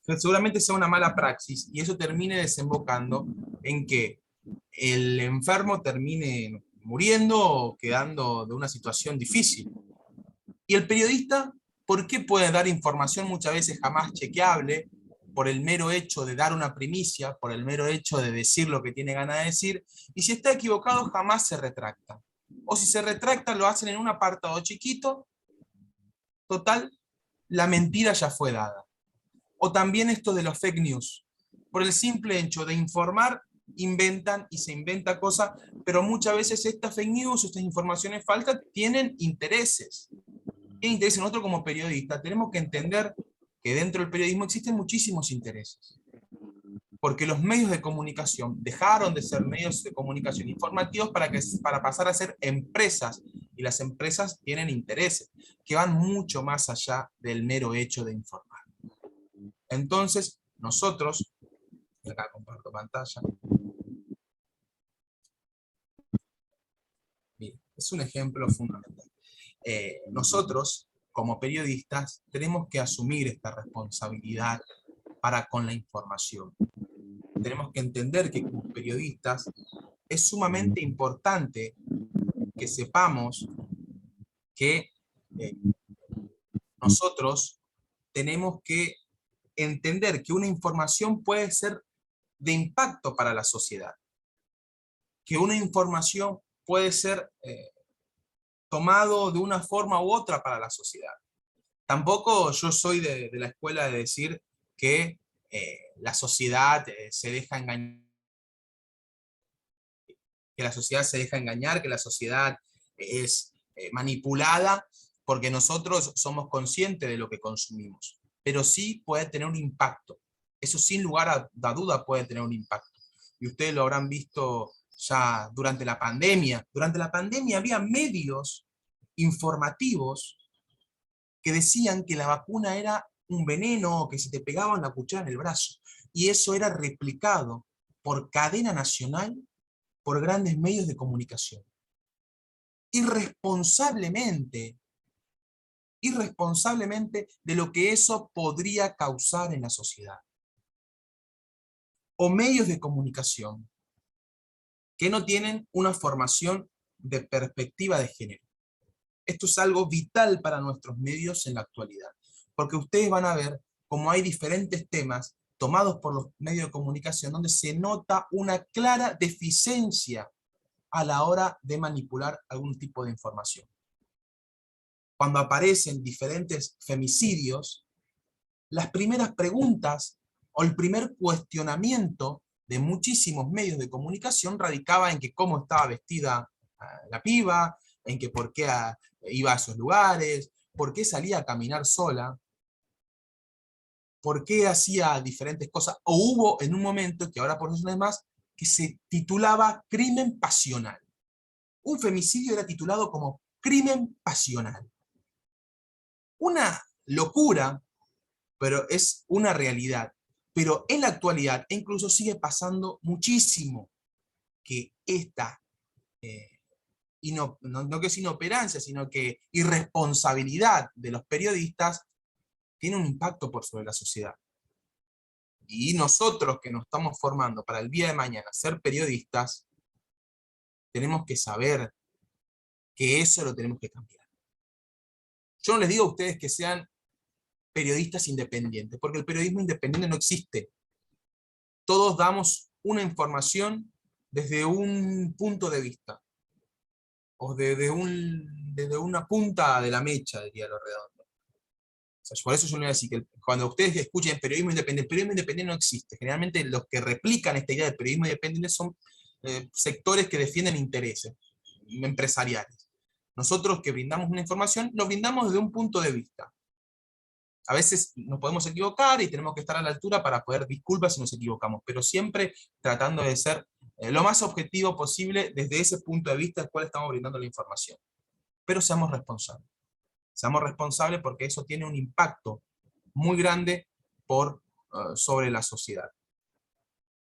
seguramente sea una mala praxis, y eso termine desembocando en que el enfermo termine muriendo o quedando de una situación difícil. Y el periodista, ¿por qué puede dar información muchas veces jamás chequeable, por el mero hecho de dar una primicia, por el mero hecho de decir lo que tiene ganas de decir, y si está equivocado jamás se retracta? O si se retracta lo hacen en un apartado chiquito, total, la mentira ya fue dada. O también esto de los fake news. Por el simple hecho de informar, inventan y se inventa cosas, pero muchas veces estas fake news, estas informaciones falsas, tienen intereses. Tienen intereses. Nosotros como periodistas tenemos que entender que dentro del periodismo existen muchísimos intereses. Porque los medios de comunicación dejaron de ser medios de comunicación informativos para pasar a ser empresas. Y las empresas tienen intereses que van mucho más allá del mero hecho de informar. Entonces, nosotros Acá comparto pantalla. Bien, es un ejemplo fundamental. Nosotros, como periodistas, tenemos que asumir esta responsabilidad para con la información. Tenemos que entender que como periodistas es sumamente importante que sepamos que nosotros tenemos que entender que una información puede ser de impacto para la sociedad, que una información puede ser tomado de una forma u otra para la sociedad. Tampoco yo soy de la escuela de decir que la sociedad se deja engañar, que la sociedad se deja engañar, que la sociedad es manipulada, porque nosotros somos conscientes de lo que consumimos. Pero sí puede tener un impacto. Eso sin lugar a duda puede tener un impacto. Y ustedes lo habrán visto ya durante la pandemia. Durante la pandemia había medios informativos que decían que la vacuna era un veneno o que se te pegaban la cuchara en el brazo. Y eso era replicado por cadena nacional, por grandes medios de comunicación. Irresponsablemente de lo que eso podría causar en la sociedad. O medios de comunicación que no tienen una formación de perspectiva de género. Esto es algo vital para nuestros medios en la actualidad, porque ustedes van a ver cómo hay diferentes temas tomados por los medios de comunicación donde se nota una clara deficiencia a la hora de manipular algún tipo de información. Cuando aparecen diferentes femicidios, las primeras preguntas o el primer cuestionamiento de muchísimos medios de comunicación radicaba en que cómo estaba vestida la piba, en que por qué iba a esos lugares, por qué salía a caminar sola, por qué hacía diferentes cosas. O hubo en un momento, que ahora por eso no es más, que se titulaba crimen pasional. Un femicidio era titulado como crimen pasional. Una locura, pero es una realidad. Pero en la actualidad, e incluso sigue pasando muchísimo, que esta, no que es inoperancia, sino que irresponsabilidad de los periodistas tiene un impacto por sobre la sociedad. Y nosotros que nos estamos formando para el día de mañana ser periodistas, tenemos que saber que eso lo tenemos que cambiar. Yo no les digo a ustedes que sean periodistas independientes, porque el periodismo independiente no existe. Todos damos una información desde un punto de vista, o desde una punta de la mecha, diría lo redondo. O sea, por eso yo no voy a decir que cuando ustedes escuchen periodismo independiente, el periodismo independiente no existe. Generalmente los que replican esta idea de periodismo independiente son sectores que defienden intereses empresariales. Nosotros que brindamos una información, lo brindamos desde un punto de vista. A veces nos podemos equivocar y tenemos que estar a la altura para poder disculpar si nos equivocamos, pero siempre tratando de ser lo más objetivo posible desde ese punto de vista al cual estamos brindando la información. Pero seamos responsables. Seamos responsables porque eso tiene un impacto muy grande sobre la sociedad.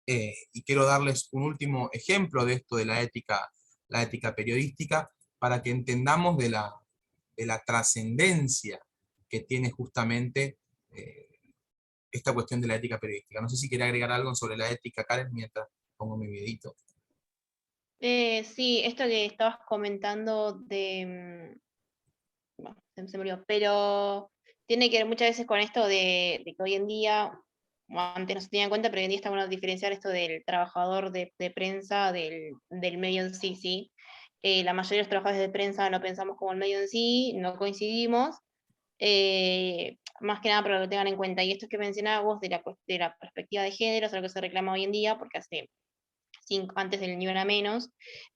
Y quiero darles un último ejemplo de esto de la ética periodística para que entendamos de la trascendencia que tiene justamente esta cuestión de la ética periodística. No sé si quería agregar algo sobre la ética, Karen, mientras pongo mi videito. Sí, esto que estabas comentando de... bueno, se me olvidó, pero tiene que ver muchas veces con esto de que hoy en día, antes no se tenía en cuenta, pero hoy en día está bueno diferenciar esto del trabajador de prensa del medio en sí, ¿sí? La mayoría de los trabajadores de prensa no pensamos como el medio en sí, no coincidimos, más que nada para que lo tengan en cuenta. Y esto que mencionabas vos de la perspectiva de género, es algo que se reclama hoy en día, porque antes del nivel a menos,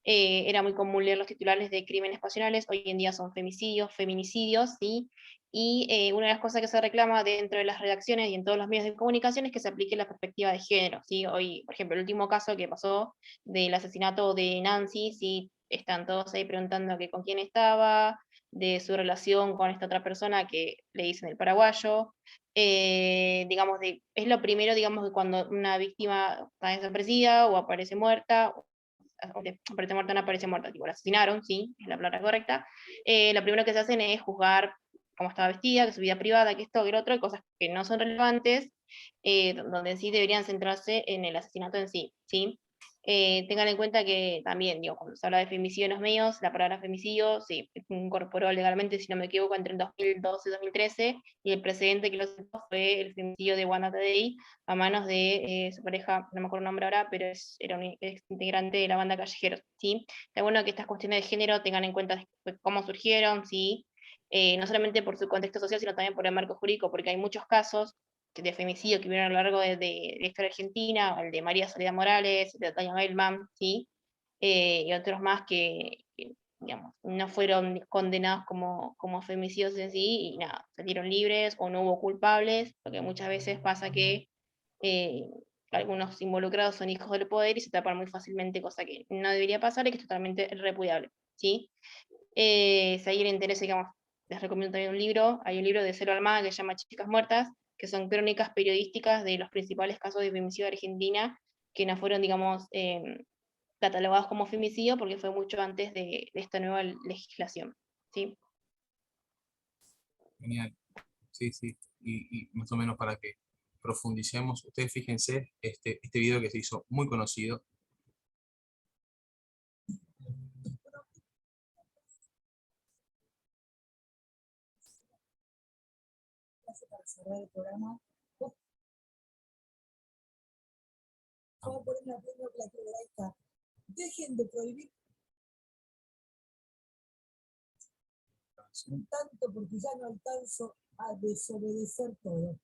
era muy común leer los titulares de crímenes pasionales, hoy en día son femicidios, feminicidios, ¿sí? Y una de las cosas que se reclama dentro de las redacciones y en todos los medios de comunicación es que se aplique la perspectiva de género, ¿sí? Hoy, por ejemplo, el último caso que pasó del asesinato de Nancy, ¿sí? Están todos ahí preguntando que con quién estaba, de su relación con esta otra persona que le dicen el paraguayo. Digamos, es lo primero, digamos, que cuando una víctima está desaparecida o aparece muerta, aparece muerta, no aparece muerta, tipo, la asesinaron, sí, es la palabra correcta, lo primero que se hacen es juzgar cómo estaba vestida, que su vida privada, que esto, que lo otro, cosas que no son relevantes, donde en sí deberían centrarse en el asesinato en sí, ¿sí? Tengan en cuenta que también, digo, cuando se habla de femicidio en los medios, la palabra femicidio se incorporó legalmente, si no me equivoco, entre el 2012 y 2013, y el precedente que lo sentó fue el femicidio de Wanda Tadei a manos de su pareja, no me acuerdo el nombre ahora, pero era un ex integrante de la banda Callejeros, ¿sí? Está bueno que estas cuestiones de género tengan en cuenta cómo surgieron, ¿sí? No solamente por su contexto social, sino también por el marco jurídico, porque hay muchos casos de femicidio que vieron a lo largo de la historia argentina, el de María Soledad Morales, el de Tania Belman, ¿sí? Y otros más que, digamos, no fueron condenados como femicidios en sí, y nada, salieron libres o no hubo culpables, porque muchas veces pasa que eh, algunos involucrados son hijos del poder y se tapan muy fácilmente, cosa que no debería pasar y que es totalmente repudiable, ¿sí? Si a alguien le interesa, digamos, les recomiendo también un libro, hay un libro de Cero Almada que se llama Chicas Muertas, que son crónicas periodísticas de los principales casos de femicidio de Argentina, que no fueron, digamos, catalogados como femicidio porque fue mucho antes de esta nueva legislación, ¿sí? Genial. Sí, sí. Y más o menos para que profundicemos, ustedes fíjense este video que se hizo muy conocido. Para cerrar el programa, vamos a poner una primera plaqueta, ahí está. Dejen de prohibir tanto porque ya no alcanzo a desobedecer todo.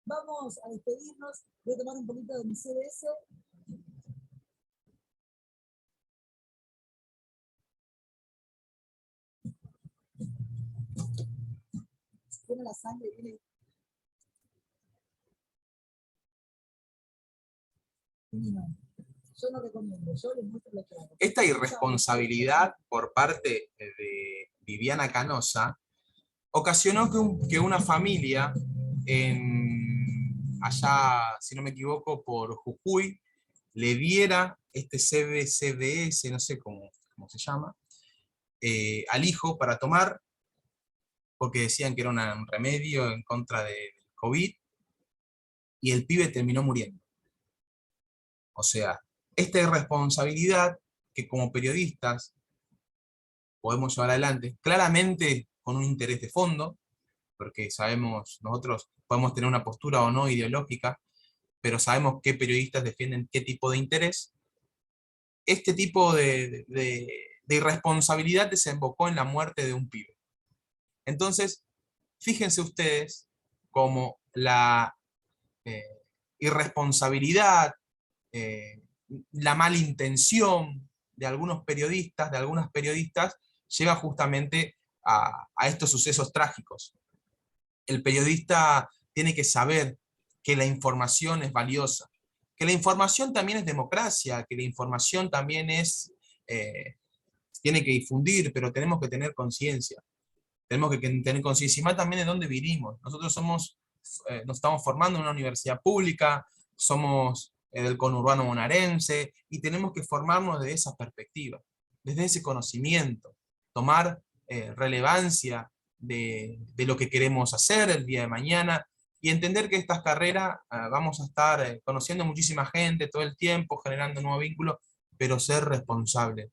Vamos a despedirnos, voy a tomar un poquito de mi CBS. Tiene la sangre, viene. No, yo no recomiendo, yo les muestro lo que hago. Esta irresponsabilidad por parte de Viviana Canosa ocasionó que una familia allá, si no me equivoco, por Jujuy, le diera este CBS, no sé cómo se llama, al hijo para tomar, porque decían que era un remedio en contra del COVID, y el pibe terminó muriendo. O sea, esta irresponsabilidad que como periodistas podemos llevar adelante, claramente con un interés de fondo, porque sabemos, nosotros podemos tener una postura o no ideológica, pero sabemos qué periodistas defienden qué tipo de interés. Este tipo de irresponsabilidad desembocó en la muerte de un pibe. Entonces, fíjense ustedes cómo la irresponsabilidad, la mala intención de algunos periodistas, de algunas periodistas, lleva justamente a estos sucesos trágicos. El periodista tiene que saber que la información es valiosa, que la información también es democracia, que la información también tiene que difundir, pero tenemos que tener conciencia. Tenemos que tener conciencia, y más también de dónde vivimos. Nosotros nos estamos formando en una universidad pública, somos del conurbano bonaerense, y tenemos que formarnos desde esa perspectiva, desde ese conocimiento, tomar relevancia de lo que queremos hacer el día de mañana, y entender que estas carreras vamos a estar conociendo muchísima gente todo el tiempo, generando nuevos vínculos, pero ser responsable.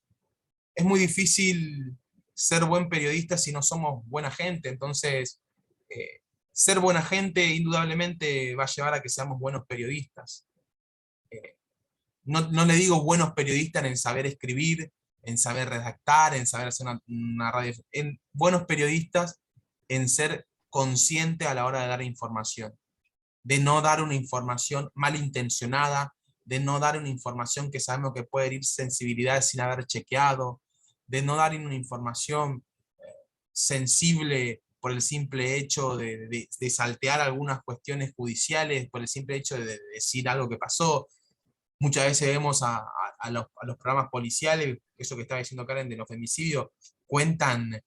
Es muy difícil ser buen periodista si no somos buena gente, entonces ser buena gente indudablemente va a llevar a que seamos buenos periodistas. No le digo buenos periodistas en saber escribir, en saber redactar, en saber hacer una radio, en buenos periodistas en ser consciente a la hora de dar información, de no dar una información malintencionada, de no dar una información que sabemos que puede herir sensibilidades sin haber chequeado, de no dar una información sensible por el simple hecho de saltear algunas cuestiones judiciales, por el simple hecho de decir algo que pasó. Muchas veces vemos a los programas policiales, eso que estaba diciendo Karen de los femicidios, cuentan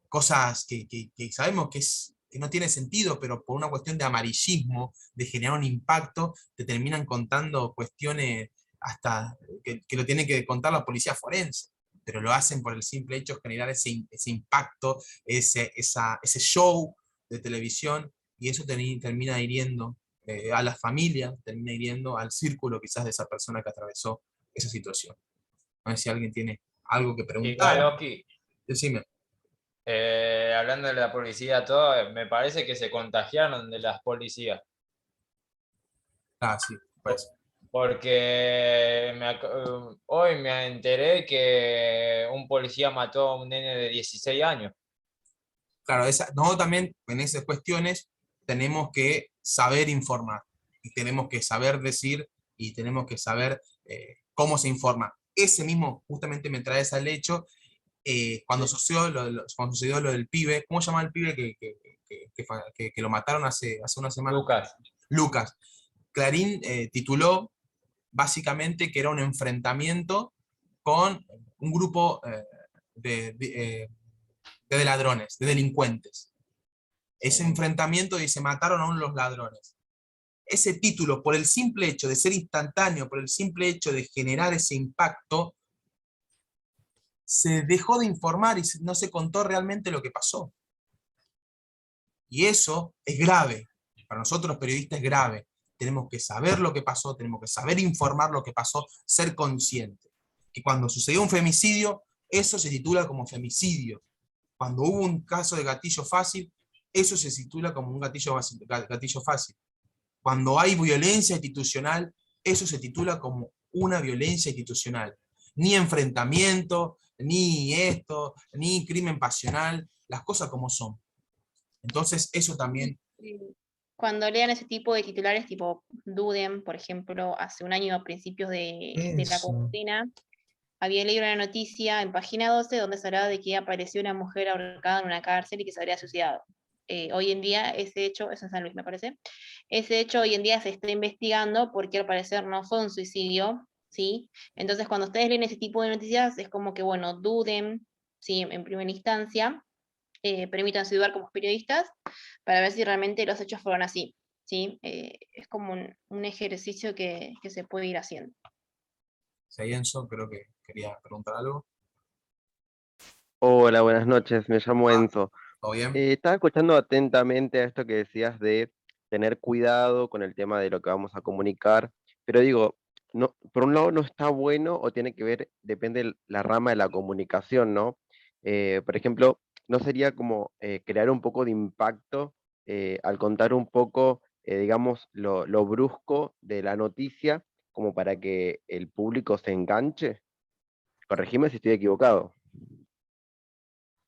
cosas que sabemos que no tiene sentido, pero por una cuestión de amarillismo, de generar un impacto, te terminan contando cuestiones hasta que lo tienen que contar la policía forense, pero lo hacen por el simple hecho de generar ese impacto, ese show de televisión, y eso termina hiriendo a la familia, termina hiriendo al círculo quizás de esa persona que atravesó esa situación. No sé si alguien tiene algo que Igual, preguntar. Oki, Decime. hablando de la policía, todo, me parece que se contagiaron de las policías. Ah, sí, pues. Porque hoy me enteré que un policía mató a un nene de 16 años. Claro, no, también en esas cuestiones tenemos que saber informar, y tenemos que saber decir, y tenemos que saber cómo se informa. Ese mismo justamente me trae al hecho, cuando sucedió lo del pibe. ¿Cómo se llama el pibe que lo mataron hace una semana? Lucas. Lucas. Clarín tituló básicamente que era un enfrentamiento con un grupo de ladrones, de delincuentes. Ese enfrentamiento y se mataron a uno de los ladrones. Ese título, por el simple hecho de ser instantáneo, por el simple hecho de generar ese impacto, se dejó de informar y no se contó realmente lo que pasó. Y eso es grave. Para nosotros los periodistas es grave. Tenemos que saber lo que pasó, tenemos que saber informar lo que pasó, ser conscientes. Que cuando sucedió un femicidio, eso se titula como femicidio. Cuando hubo un caso de gatillo fácil, eso se titula como un gatillo fácil. Cuando hay violencia institucional, eso se titula como una violencia institucional. Ni enfrentamiento, ni esto, ni crimen pasional, las cosas como son. Entonces, eso también. Cuando lean ese tipo de titulares, tipo Duden, por ejemplo, hace un año a principios de la Eso. cuarentena, había leído una noticia en página 12 donde se hablaba de que apareció una mujer ahorcada en una cárcel y que se habría suicidado. Hoy en día ese hecho, eso en San Luis me parece, ese hecho hoy en día se está investigando porque al parecer no fue un suicidio, ¿sí? Entonces cuando ustedes leen ese tipo de noticias es como que, bueno, duden, ¿sí? En primera instancia, permítanse dudar como periodistas para ver si realmente los hechos fueron así, ¿sí? Es como un ejercicio que se puede ir haciendo. Enzo, creo que quería preguntar algo. Hola, buenas noches, me llamo Enzo. ¿Todo bien? Estaba escuchando atentamente a esto que decías de tener cuidado con el tema de lo que vamos a comunicar, pero digo, no, por un lado no está bueno o tiene que ver, depende la rama de la comunicación, ¿no? Por ejemplo, no sería como crear un poco de impacto al contar un poco, digamos, lo brusco de la noticia, como para que el público se enganche. Corregime si estoy equivocado.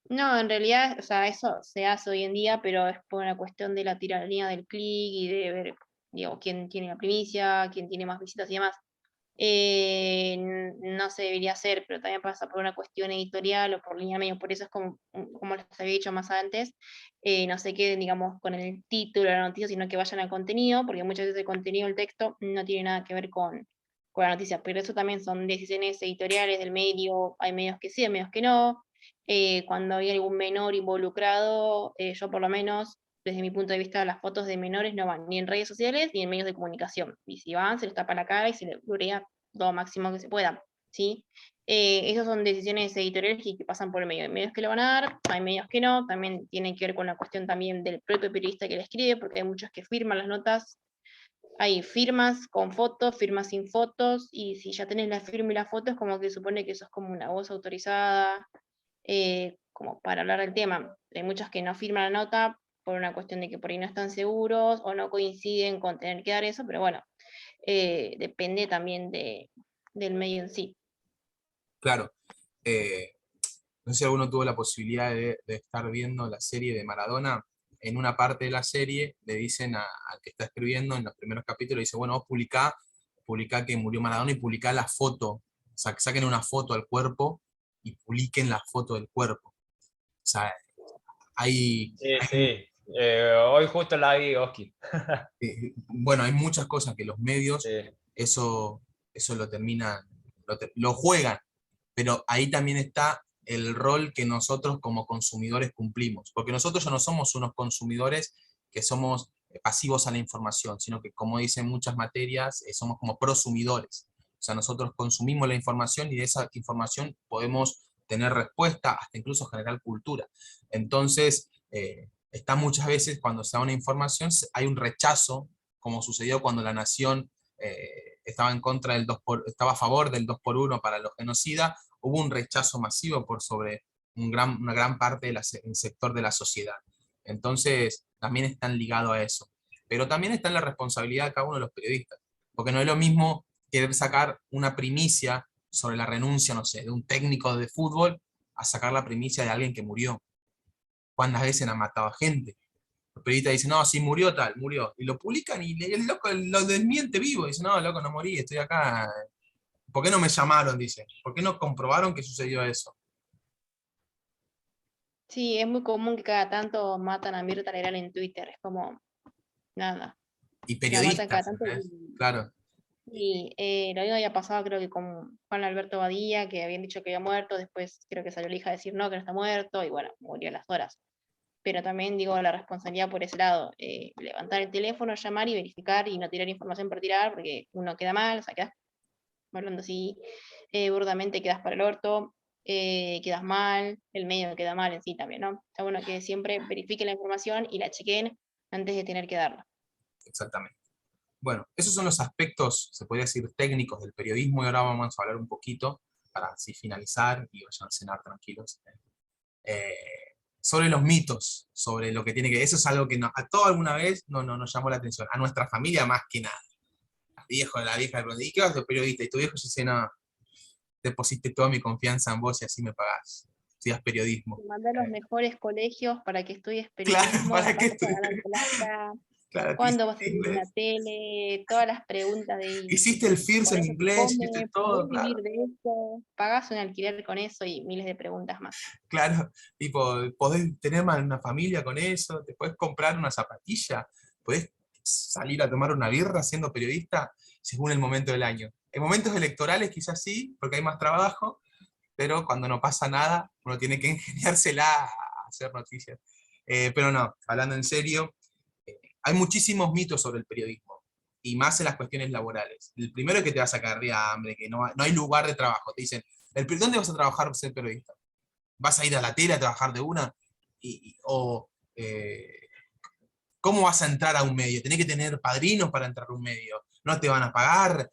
No, en realidad, o sea, eso se hace hoy en día, pero es por una cuestión de la tiranía del clic y de ver, digo, quién tiene la primicia, quién tiene más visitas y demás. No se debería hacer, pero también pasa por una cuestión editorial o por línea medio, por eso es como les había dicho más antes, no se queden, digamos, con el título de la noticia, sino que vayan al contenido, porque muchas veces el contenido del texto no tiene nada que ver con la noticia, pero eso también son decisiones editoriales del medio, hay medios que sí, hay medios que no. Cuando hay algún menor involucrado, yo por lo menos, desde mi punto de vista, las fotos de menores no van ni en redes sociales ni en medios de comunicación. Y si van, se les tapa la cara y se les blurea lo máximo que se pueda, ¿sí? Esas son decisiones editoriales que pasan por el medio. Hay medios que lo van a dar, hay medios que no, también tienen que ver con la cuestión también del propio periodista que le escribe, porque hay muchos que firman las notas. Hay firmas con fotos, firmas sin fotos, y si ya tenés la firma y la foto, es como que supone que sos como una voz autorizada, como para hablar del tema. Hay muchos que no firman la nota por una cuestión de que por ahí no están seguros o no coinciden con tener que dar eso, pero bueno, depende también del medio en sí. Claro. No sé si alguno tuvo la posibilidad de estar viendo la serie de Maradona. En una parte de la serie le dicen al que está escribiendo en los primeros capítulos, dice, bueno, vos publicá que murió Maradona y publicá la foto. O sea, que saquen una foto al cuerpo y publiquen la foto del cuerpo. O sea, Sí, sí. Hoy justo la vi, Oski. bueno, hay muchas cosas que los medios, Sí. eso lo terminan, lo juegan, pero ahí también está el rol que nosotros como consumidores cumplimos, porque nosotros ya no somos unos consumidores que somos pasivos a la información, sino que, como dicen muchas materias, somos como prosumidores. O sea, nosotros consumimos la información y de esa información podemos tener respuesta, hasta incluso generar cultura. Entonces, está muchas veces cuando se da una información, hay un rechazo, como sucedió cuando la Nación estaba en contra del estaba a favor del 2x1 para los genocidas, hubo un rechazo masivo por sobre una gran parte del sector de la sociedad. Entonces, también están ligados a eso. Pero también está en la responsabilidad de cada uno de los periodistas, porque no es lo mismo querer sacar una primicia sobre la renuncia, no sé, de un técnico de fútbol, a sacar la primicia de alguien que murió. ¿Cuántas veces han matado a gente? Los periodistas dicen, no, sí murió tal, murió. Y lo publican y el loco lo desmiente vivo. Dice, no, loco, no morí, estoy acá. ¿Por qué no me llamaron? Dice. ¿Por qué no comprobaron que sucedió eso? Sí, es muy común que cada tanto matan a Mirta Legrand en Twitter, es como, nada, Y la matan cada periodistas, tanto. ¿entendés? Claro, Y lo mismo había pasado creo que con Juan Alberto Badía, que habían dicho que había muerto, después creo que salió la hija a decir no, que no está muerto, y bueno, murió a las horas. Pero también digo la responsabilidad por ese lado, levantar el teléfono, llamar y verificar y no tirar información por tirar, porque uno queda mal, o sea, quedas hablando así burdamente, quedas para el orto, quedas mal, el medio queda mal en sí también, ¿no? Está bueno que siempre verifiquen la información y la chequen antes de tener que darla. exactamente. Bueno, esos son los aspectos, se podría decir, técnicos del periodismo, y ahora vamos a hablar un poquito, para así finalizar y vayan a cenar tranquilos, eh, sobre los mitos, sobre lo que tiene que... Eso es algo que a todos alguna vez nos llamó la atención, a nuestra familia más que nada. La vieja, ¿y qué vas de periodista? Y tu viejo dice, no, deposité toda mi confianza en vos y así me pagás. Estudias periodismo. Te mandé a los mejores colegios para que estudies Claro, periodismo, ¿para qué vas a estudias? ganar plata, Claro, te cuándo vas a hiciste salir en la inglés, tele, todas las preguntas de hiciste el FIRS con en eso se inglés, hiciste come, todo, podés vivir claro. de eso, pagás un alquiler con eso y miles de preguntas más. Claro, tipo, podés tener una familia con eso, te podés comprar una zapatilla, podés salir a tomar una birra siendo periodista según el momento del año. En momentos electorales quizás sí, porque hay más trabajo, pero cuando no pasa nada, uno tiene que ingeniársela a hacer noticias. Pero no, hablando en serio, hay muchísimos mitos sobre el periodismo, y más en las cuestiones laborales. El primero es que te vas a caer de hambre, que no hay lugar de trabajo. Te dicen, ¿dónde vas a trabajar por ser periodista? ¿Vas a ir a la tele a trabajar de una? O, ¿cómo vas a entrar a un medio? Tenés que tener padrinos para entrar a un medio. No te van a pagar,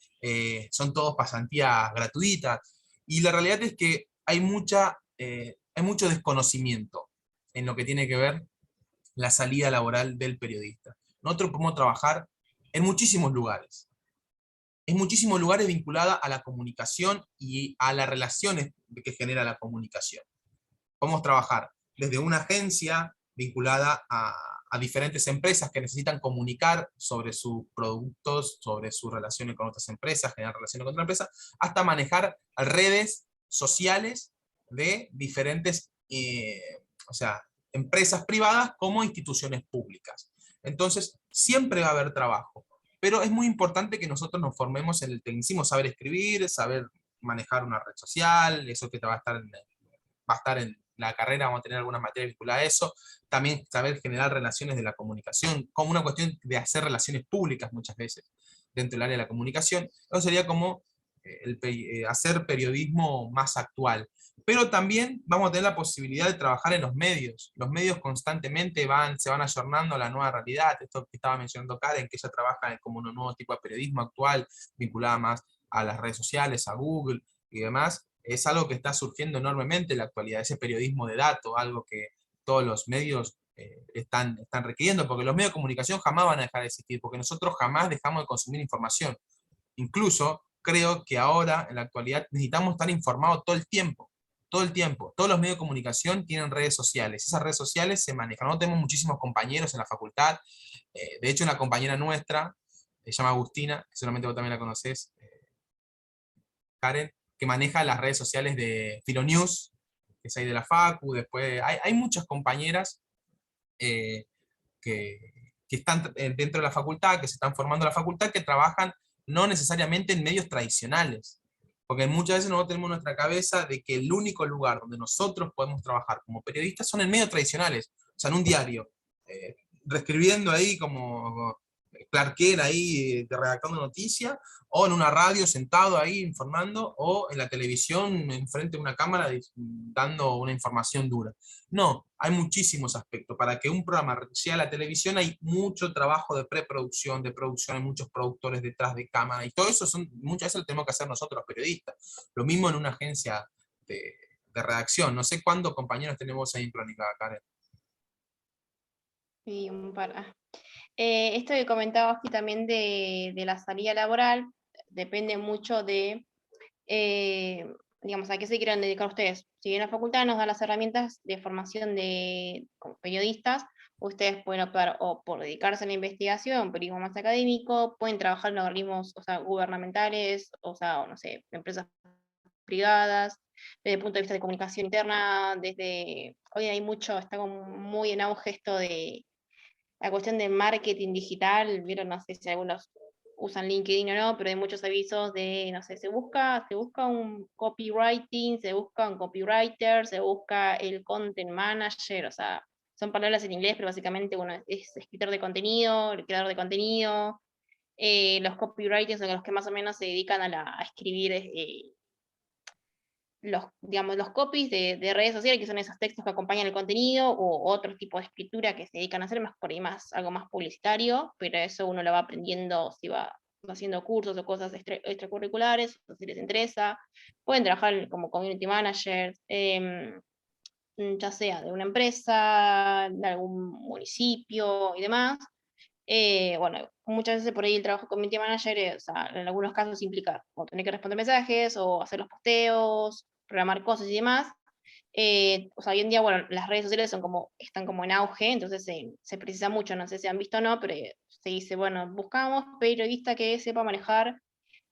son todos pasantías gratuitas. Y la realidad es que hay mucho desconocimiento en lo que tiene que ver la salida laboral del periodista. Nosotros podemos trabajar en muchísimos lugares. En muchísimos lugares vinculada a la comunicación y a las relaciones que genera la comunicación. Podemos trabajar desde una agencia vinculada a diferentes empresas que necesitan comunicar sobre sus productos, sobre sus relaciones con otras empresas, generar relaciones con otras empresas, hasta manejar redes sociales de diferentes, o sea, empresas privadas como instituciones públicas. Entonces, siempre va a haber trabajo, pero es muy importante que nosotros nos formemos en el tecnicismo, saber escribir, saber manejar una red social, eso que te va a estar en la carrera, vamos a tener algunas materias vinculadas a eso, también saber generar relaciones de la comunicación, como una cuestión de hacer relaciones públicas muchas veces dentro del área de la comunicación. Eso sería como hacer periodismo más actual. Pero también vamos a tener la posibilidad de trabajar en los medios. Los medios constantemente se van ayornando a la nueva realidad. Esto que estaba mencionando Karen, que ella trabaja como un nuevo tipo de periodismo actual, vinculada más a las redes sociales, a Google y demás, es algo que está surgiendo enormemente en la actualidad, ese periodismo de datos, algo que todos los medios están requiriendo, porque los medios de comunicación jamás van a dejar de existir, porque nosotros jamás dejamos de consumir información. Incluso creo que ahora, en la actualidad, necesitamos estar informados todo el tiempo, todo el tiempo. Todos los medios de comunicación tienen redes sociales, esas redes sociales se manejan. Nosotros tenemos muchísimos compañeros en la facultad, de hecho una compañera nuestra, se llama Agustina, que seguramente vos también la conocés, Karen, que maneja las redes sociales de Filonews, que es ahí de la Facu. Después hay muchas compañeras que están dentro de la facultad, que se están formando en la facultad, que trabajan no necesariamente en medios tradicionales, Porque muchas veces nosotros tenemos en nuestra cabeza de que el único lugar donde nosotros podemos trabajar como periodistas son en medios tradicionales, o sea, en un diario, reescribiendo ahí como Clark Kent ahí redactando noticias, o en una radio sentado ahí informando, o en la televisión enfrente de una cámara dando una información dura. No, hay muchísimos aspectos. Para que un programa llegue a la televisión hay mucho trabajo de preproducción, de producción, hay muchos productores detrás de cámara, y todo eso muchas veces lo tenemos que hacer nosotros los periodistas. Lo mismo en una agencia de redacción. No sé cuántos compañeros tenemos ahí en Crónica, Karen. Sí, un par. Esto que comentabas aquí también de la salida laboral, depende mucho de, digamos, a qué se quieran dedicar ustedes. Si bien la facultad nos da las herramientas de formación de como periodistas, ustedes pueden optar o por dedicarse a la investigación, periodismo más académico, pueden trabajar en organismos, o sea, gubernamentales, o sea, o no sé, empresas privadas, desde el punto de vista de comunicación interna, hoy hay mucho, está como muy en auge esto de la cuestión de marketing digital, vieron, no sé si algunos usan LinkedIn o no, pero hay muchos avisos de, no sé, se busca un copywriting, se busca un copywriter, se busca el content manager, o sea, son palabras en inglés, pero básicamente uno es escritor de contenido, el creador de contenido, los copywriters son los que más o menos se dedican a escribir digamos, los copies de redes sociales, que son esos textos que acompañan el contenido, o otro tipo de escritura que se dedican a hacer más por ahí algo más publicitario, pero eso uno lo va aprendiendo si va haciendo cursos o cosas extracurriculares, o si les interesa. Pueden trabajar como community managers, ya sea de una empresa, de algún municipio y demás. Bueno, muchas veces por ahí el trabajo de community manager, o sea, en algunos casos implica o tener que responder mensajes, o hacer los posteos, programar cosas y demás. O sea, hoy en día, bueno, las redes sociales están como en auge, entonces se precisa mucho, no sé si han visto o no, pero se dice, bueno, buscamos periodista que sepa manejar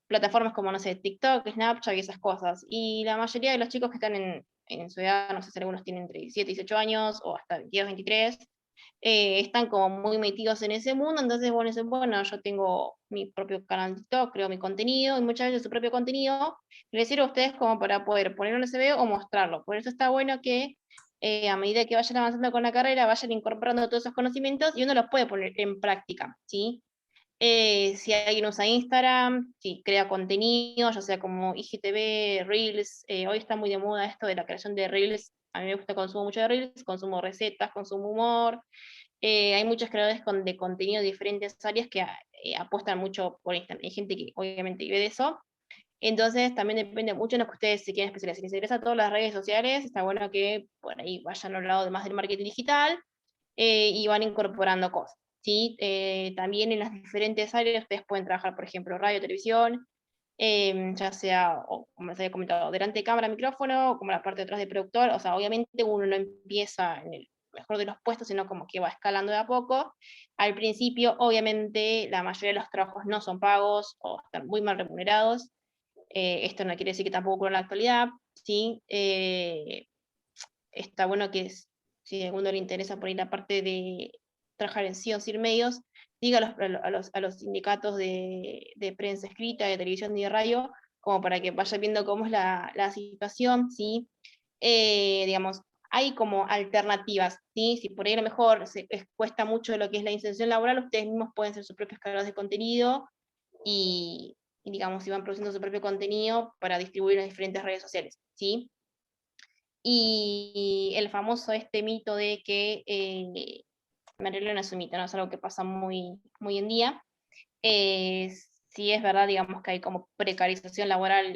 plataformas como, no sé, TikTok, Snapchat y esas cosas. Y la mayoría de los chicos que están en su edad, no sé si algunos tienen entre 17 y 18 años, o hasta 22, 23, están como muy metidos en ese mundo, entonces bueno, dicen, bueno, yo tengo mi propio canal de TikTok, creo mi contenido, y muchas veces su propio contenido les sirve a ustedes como para poder ponerlo en SB o mostrarlo. Por eso está bueno que a medida que vayan avanzando con la carrera, vayan incorporando todos esos conocimientos y uno los puede poner en práctica, ¿sí? Si alguien usa Instagram, si crea contenido, ya sea como IGTV, Reels, hoy está muy de moda esto de la creación de Reels, a mí me gusta, consumo mucho de Reels, consumo recetas, consumo humor, hay muchos creadores de contenido de diferentes áreas que apuestan mucho por Instagram, hay gente que obviamente vive de eso, entonces también depende mucho de lo que ustedes se quieren especializar. Si les interesa todas las redes sociales, está bueno que por ahí vayan al lado de más del marketing digital, y van incorporando cosas, ¿sí? También en las diferentes áreas ustedes pueden trabajar, por ejemplo, radio, televisión, ya sea, o, como les había comentado, delante de cámara, micrófono, como la parte de atrás de productor, o sea, obviamente uno no empieza en el mejor de los puestos, sino como que va escalando de a poco. Al principio, obviamente, la mayoría de los trabajos no son pagos o están muy mal remunerados. Esto no quiere decir que tampoco en la actualidad, ¿sí? Está bueno que si a alguno le interesa por ahí la parte de trabajar en sí o sin medios, diga a los sindicatos de prensa escrita, de televisión y de radio, como para que vaya viendo cómo es la situación, ¿sí? Digamos, hay como alternativas, ¿sí? Si por ahí a lo mejor cuesta mucho lo que es la inserción laboral, ustedes mismos pueden ser sus propios creadores de contenido y digamos, si van produciendo su propio contenido para distribuir en las diferentes redes sociales, ¿sí? Y el famoso mito de que, en realidad no es un mito, no es algo que pasa muy, muy en día, sí es verdad, digamos, que hay como precarización laboral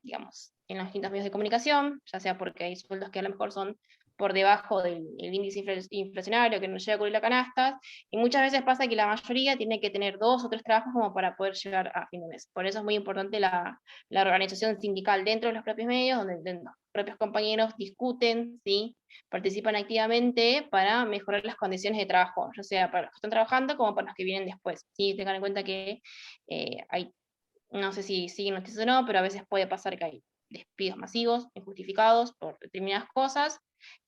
digamos, en los distintos medios de comunicación, ya sea porque hay sueldos que a lo mejor son por debajo del índice inflacionario, que no llega a cubrir la canasta, y muchas veces pasa que la mayoría tiene que tener 2 o 3 trabajos como para poder llegar a fin de mes. Por eso es muy importante la organización sindical dentro de los propios medios, donde los propios compañeros discuten, ¿sí? Participan activamente para mejorar las condiciones de trabajo, ya sea para los que están trabajando como para los que vienen después. ¿Sí? Tengan en cuenta que hay, no sé si siguen noticias o no, pero a veces puede pasar que hay despidos masivos, injustificados por determinadas cosas,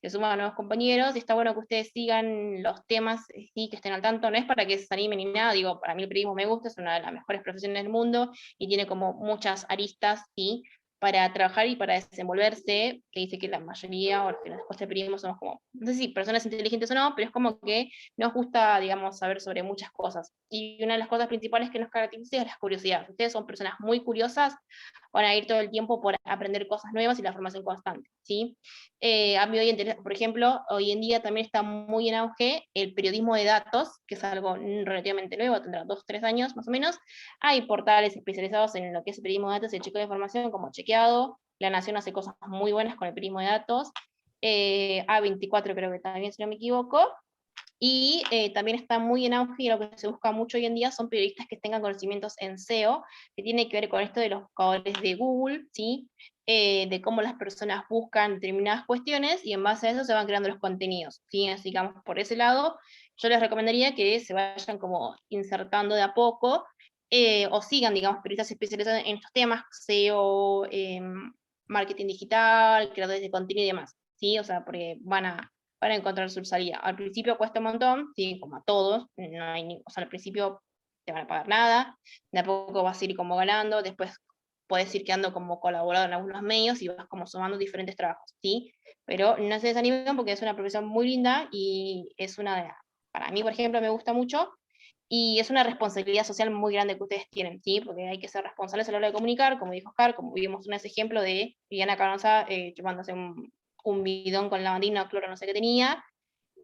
se suman nuevos compañeros, y está bueno que ustedes sigan los temas, sí, que estén al tanto, no es para que se animen ni nada, digo, para mí el periodismo me gusta, es una de las mejores profesiones del mundo, y tiene como muchas aristas, ¿sí? Para trabajar y para desenvolverse, que dice que la mayoría, o los que nos cuesta el periodismo, somos como, no sé si personas inteligentes o no, pero es como que nos gusta, digamos, saber sobre muchas cosas. Y una de las cosas principales que nos caracteriza es la curiosidad. Ustedes son personas muy curiosas, van a ir todo el tiempo por aprender cosas nuevas y la formación constante, ¿sí? A mí hoy en día, por ejemplo, hoy en día también está muy en auge el periodismo de datos, que es algo relativamente nuevo, tendrá 2 o 3 años más o menos. Hay portales especializados en lo que es el periodismo de datos y el chequeo de información, como Chequeado. La Nación hace cosas muy buenas con el periodismo de datos. A24 creo que también, si no me equivoco. Y también está muy en auge, y lo que se busca mucho hoy en día son periodistas que tengan conocimientos en SEO, que tiene que ver con esto de los buscadores de Google, ¿sí? De cómo las personas buscan determinadas cuestiones, y en base a eso se van creando los contenidos, ¿sí? Así que, digamos, por ese lado, yo les recomendaría que se vayan como insertando de a poco, o sigan, digamos, periodistas especializados en estos temas, SEO, marketing digital, creadores de contenido y demás, ¿sí? O sea, porque van a encontrar su salida. Al principio cuesta un montón, sí, como a todos, no hay o sea, al principio te van a pagar nada, de a poco vas a ir como ganando, después puedes ir quedando como colaborador en algunos medios y vas como sumando diferentes trabajos, ¿sí? Pero no se desanimen porque es una profesión muy linda, y es una de, para mí, por ejemplo, me gusta mucho, y es una responsabilidad social muy grande que ustedes tienen, ¿sí? Porque hay que ser responsables a la hora de comunicar, como dijo Oscar, como vimos en ese ejemplo de Viviana Canosa chupándose un bidón con lavandina o cloro, no sé qué tenía,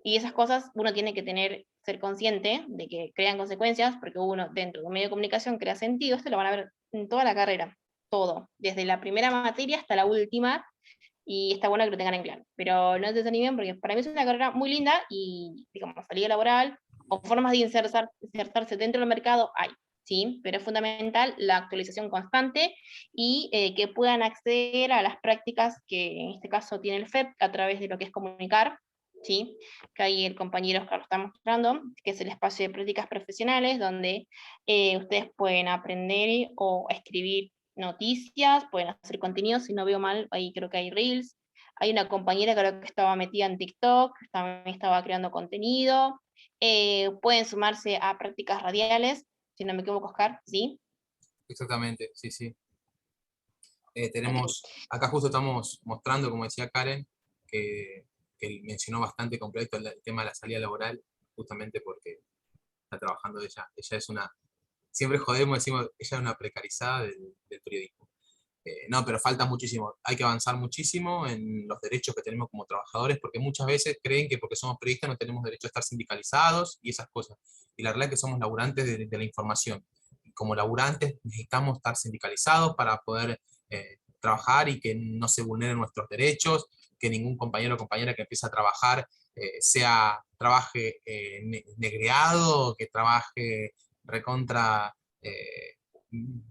y esas cosas uno tiene que ser consciente de que crean consecuencias, porque uno dentro de un medio de comunicación crea sentido. Esto lo van a ver en toda la carrera, todo, desde la primera materia hasta la última, y está bueno que lo tengan en claro. Pero no se desanimen porque para mí es una carrera muy linda, y digamos, salida laboral o formas de insertarse dentro del mercado hay, ¿sí? Pero es fundamental la actualización constante, y que puedan acceder a las prácticas que en este caso tiene el FEP a través de lo que es comunicar, ¿sí? Que ahí el compañero Oscar lo está mostrando, que es el espacio de prácticas profesionales, donde ustedes pueden aprender o escribir noticias, pueden hacer contenidos, si no veo mal, ahí creo que hay Reels. Hay una compañera que creo que estaba metida en TikTok, también estaba creando contenido. Pueden sumarse a prácticas radiales, si no me equivoco, Oscar, ¿sí? Exactamente, sí, sí. Acá justo estamos mostrando, como decía Karen, que él mencionó bastante completo el tema de la salida laboral, justamente porque está trabajando ella. Ella es una, siempre jodemos, decimos, ella es una precarizada del periodismo. No, pero falta muchísimo. Hay que avanzar muchísimo en los derechos que tenemos como trabajadores, porque muchas veces creen que porque somos periodistas no tenemos derecho a estar sindicalizados y esas cosas. Y la realidad es que somos laburantes de la información. Y como laburantes necesitamos estar sindicalizados para poder trabajar y que no se vulneren nuestros derechos, que ningún compañero o compañera que empiece a trabajar trabaje negreado, que trabaje recontra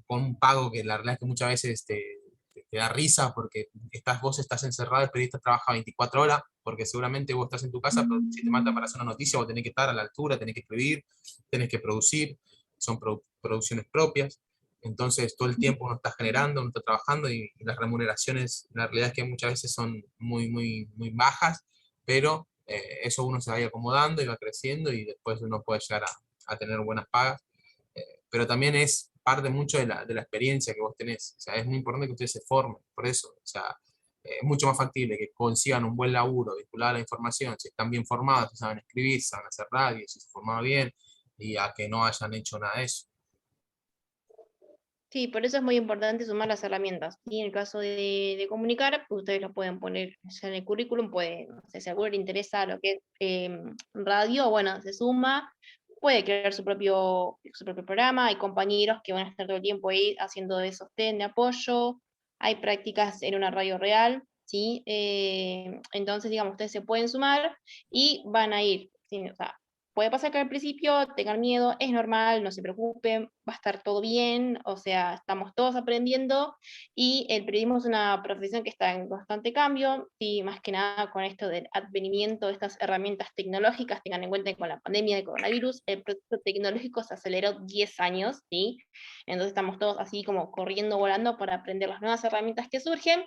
con un pago que la realidad es que muchas veces te da risa porque vos estás encerrado, el periodista trabaja 24 horas, porque seguramente vos estás en tu casa, pero si te manda para hacer una noticia, vos tenés que estar a la altura, tenés que escribir, tenés que producir, son producciones propias, entonces todo el tiempo uno está generando, uno está trabajando, y las remuneraciones, la realidad es que muchas veces son muy, muy, muy bajas, pero eso uno se va a ir acomodando y va creciendo, y después uno puede llegar a tener buenas pagas, pero también es parte mucho de la experiencia que vos tenés. O sea, es muy importante que ustedes se formen, por eso. O sea, es mucho más factible que consigan un buen laburo vinculado a la información, si están bien formados, si saben escribir, si saben hacer radio, si se formaron bien, y a que no hayan hecho nada de eso. Sí, por eso es muy importante sumar las herramientas. Y en el caso de comunicar, ustedes lo pueden poner ya en el currículum, pueden, no sé, si a alguno le interesa lo que es radio, bueno, se suma, puede crear su propio programa, hay compañeros que van a estar todo el tiempo ahí haciendo de sostén, de apoyo, hay prácticas en una radio real, ¿sí? Entonces, digamos, ustedes se pueden sumar y van a ir, ¿sí? O sea, puede pasar que al principio tengan miedo, es normal, no se preocupen, va a estar todo bien, o sea, estamos todos aprendiendo, y el periodismo es una profesión que está en constante cambio, y más que nada con esto del advenimiento de estas herramientas tecnológicas. Tengan en cuenta que con la pandemia de coronavirus el proceso tecnológico se aceleró 10 años, ¿sí? Entonces estamos todos así como corriendo, volando para aprender las nuevas herramientas que surgen.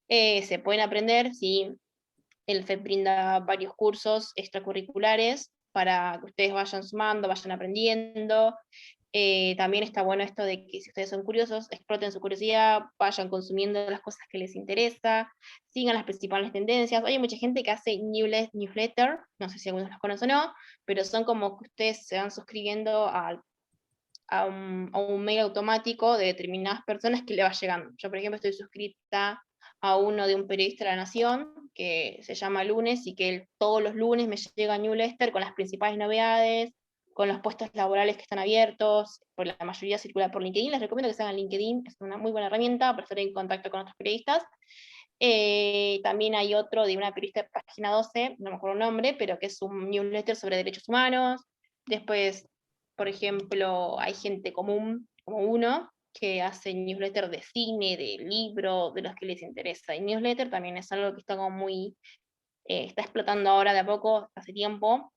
Se pueden aprender, ¿sí? El FEP brinda varios cursos extracurriculares para que ustedes vayan sumando, vayan aprendiendo. También está bueno esto de que si ustedes son curiosos, exploten su curiosidad, vayan consumiendo las cosas que les interesa, sigan las principales tendencias. Hay mucha gente que hace newsletter, no sé si algunos los conocen o no, pero son como que ustedes se van suscribiendo a un mail automático de determinadas personas que le va llegando. Yo, por ejemplo, estoy suscrita a uno de un periodista de La Nación, que se llama Lunes, y que él, todos los lunes me llega newsletter con las principales novedades, con los puestos laborales que están abiertos, por la mayoría circula por LinkedIn. Les recomiendo que se hagan LinkedIn, es una muy buena herramienta para estar en contacto con otros periodistas. También hay otro de una periodista de Página 12, no me acuerdo el nombre, pero que es un newsletter sobre derechos humanos. Después, por ejemplo, hay gente común, como uno, que hace newsletter de cine, de libro, de los que les interesa. Y newsletter también es algo que está como muy, está explotando ahora de a poco, hace tiempo,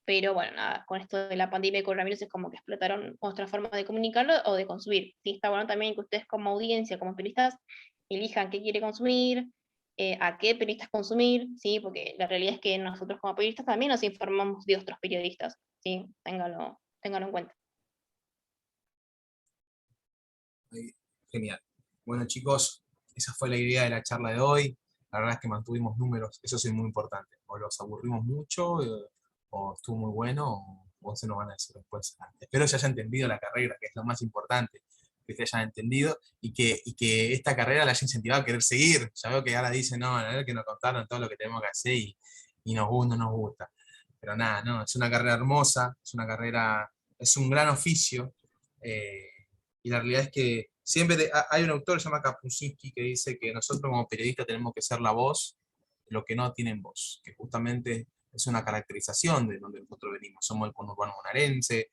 pero bueno, nada, con esto de la pandemia y coronavirus es como que explotaron otras formas de comunicarlo o de consumir. Sí, está bueno también que ustedes como audiencia, como periodistas, elijan qué quiere consumir, a qué periodistas consumir, ¿sí? Porque la realidad es que nosotros como periodistas también nos informamos de otros periodistas, ¿sí? Ténganlo en cuenta. Genial. Bueno, chicos, esa fue la idea de la charla de hoy. La verdad es que mantuvimos números, eso es muy importante. O los aburrimos mucho, o estuvo muy bueno, o se nos van a decir después. Espero se haya entendido la carrera, que es lo más importante, que se hayan entendido, y que esta carrera la haya incentivado a querer seguir. Ya veo que ahora dicen, no, a ver, que nos contaron todo lo que tenemos que hacer, y no nos gusta. Pero nada, no, es una carrera hermosa, es una carrera, es un gran oficio, y la realidad es que siempre hay un autor, se llama Kapuscinski, que dice que nosotros como periodistas tenemos que ser la voz de lo que no tienen voz, que justamente es una caracterización de donde nosotros venimos. Somos el conurbano bonaerense,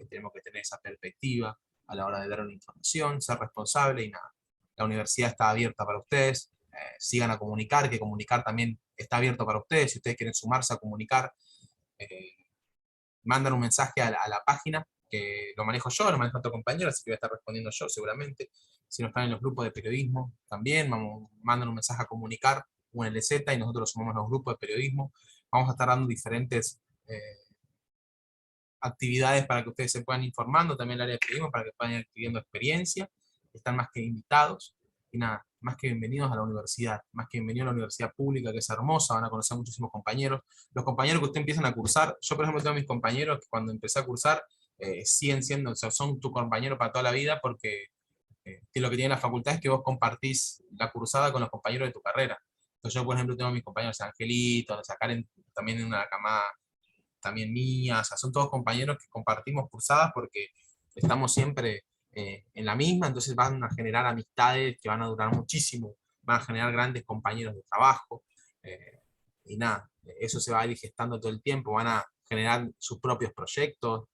tenemos que tener esa perspectiva a la hora de dar una información, ser responsable y nada. La universidad está abierta para ustedes, sigan a comunicar, que comunicar también está abierto para ustedes. Si ustedes quieren sumarse a comunicar, mandan un mensaje a la página, que lo manejo yo, lo manejo otro compañero, así que voy a estar respondiendo yo seguramente. Si no están en los grupos de periodismo, también mandan un mensaje a comunicar, un LZ, y nosotros lo sumamos a los grupos de periodismo. Vamos a estar dando diferentes actividades para que ustedes se puedan informando, también el área de periodismo, para que puedan ir adquiriendo experiencia. Están más que invitados, y nada, más que bienvenidos a la universidad, más que bienvenidos a la universidad pública, que es hermosa, van a conocer muchísimos compañeros. Los compañeros que ustedes empiezan a cursar, yo por ejemplo tengo mis compañeros que cuando empecé a cursar, siguen siendo, o sea, son tu compañero para toda la vida, porque lo que tiene la facultad es que vos compartís la cursada con los compañeros de tu carrera. Entonces yo por ejemplo tengo mis compañeros Angelito, Karen, también en una camada también mía, o sea, son todos compañeros que compartimos cursadas porque estamos siempre en la misma, entonces van a generar amistades que van a durar muchísimo, van a generar grandes compañeros de trabajo, y nada, eso se va a ir gestando todo el tiempo, van a generar sus propios proyectos,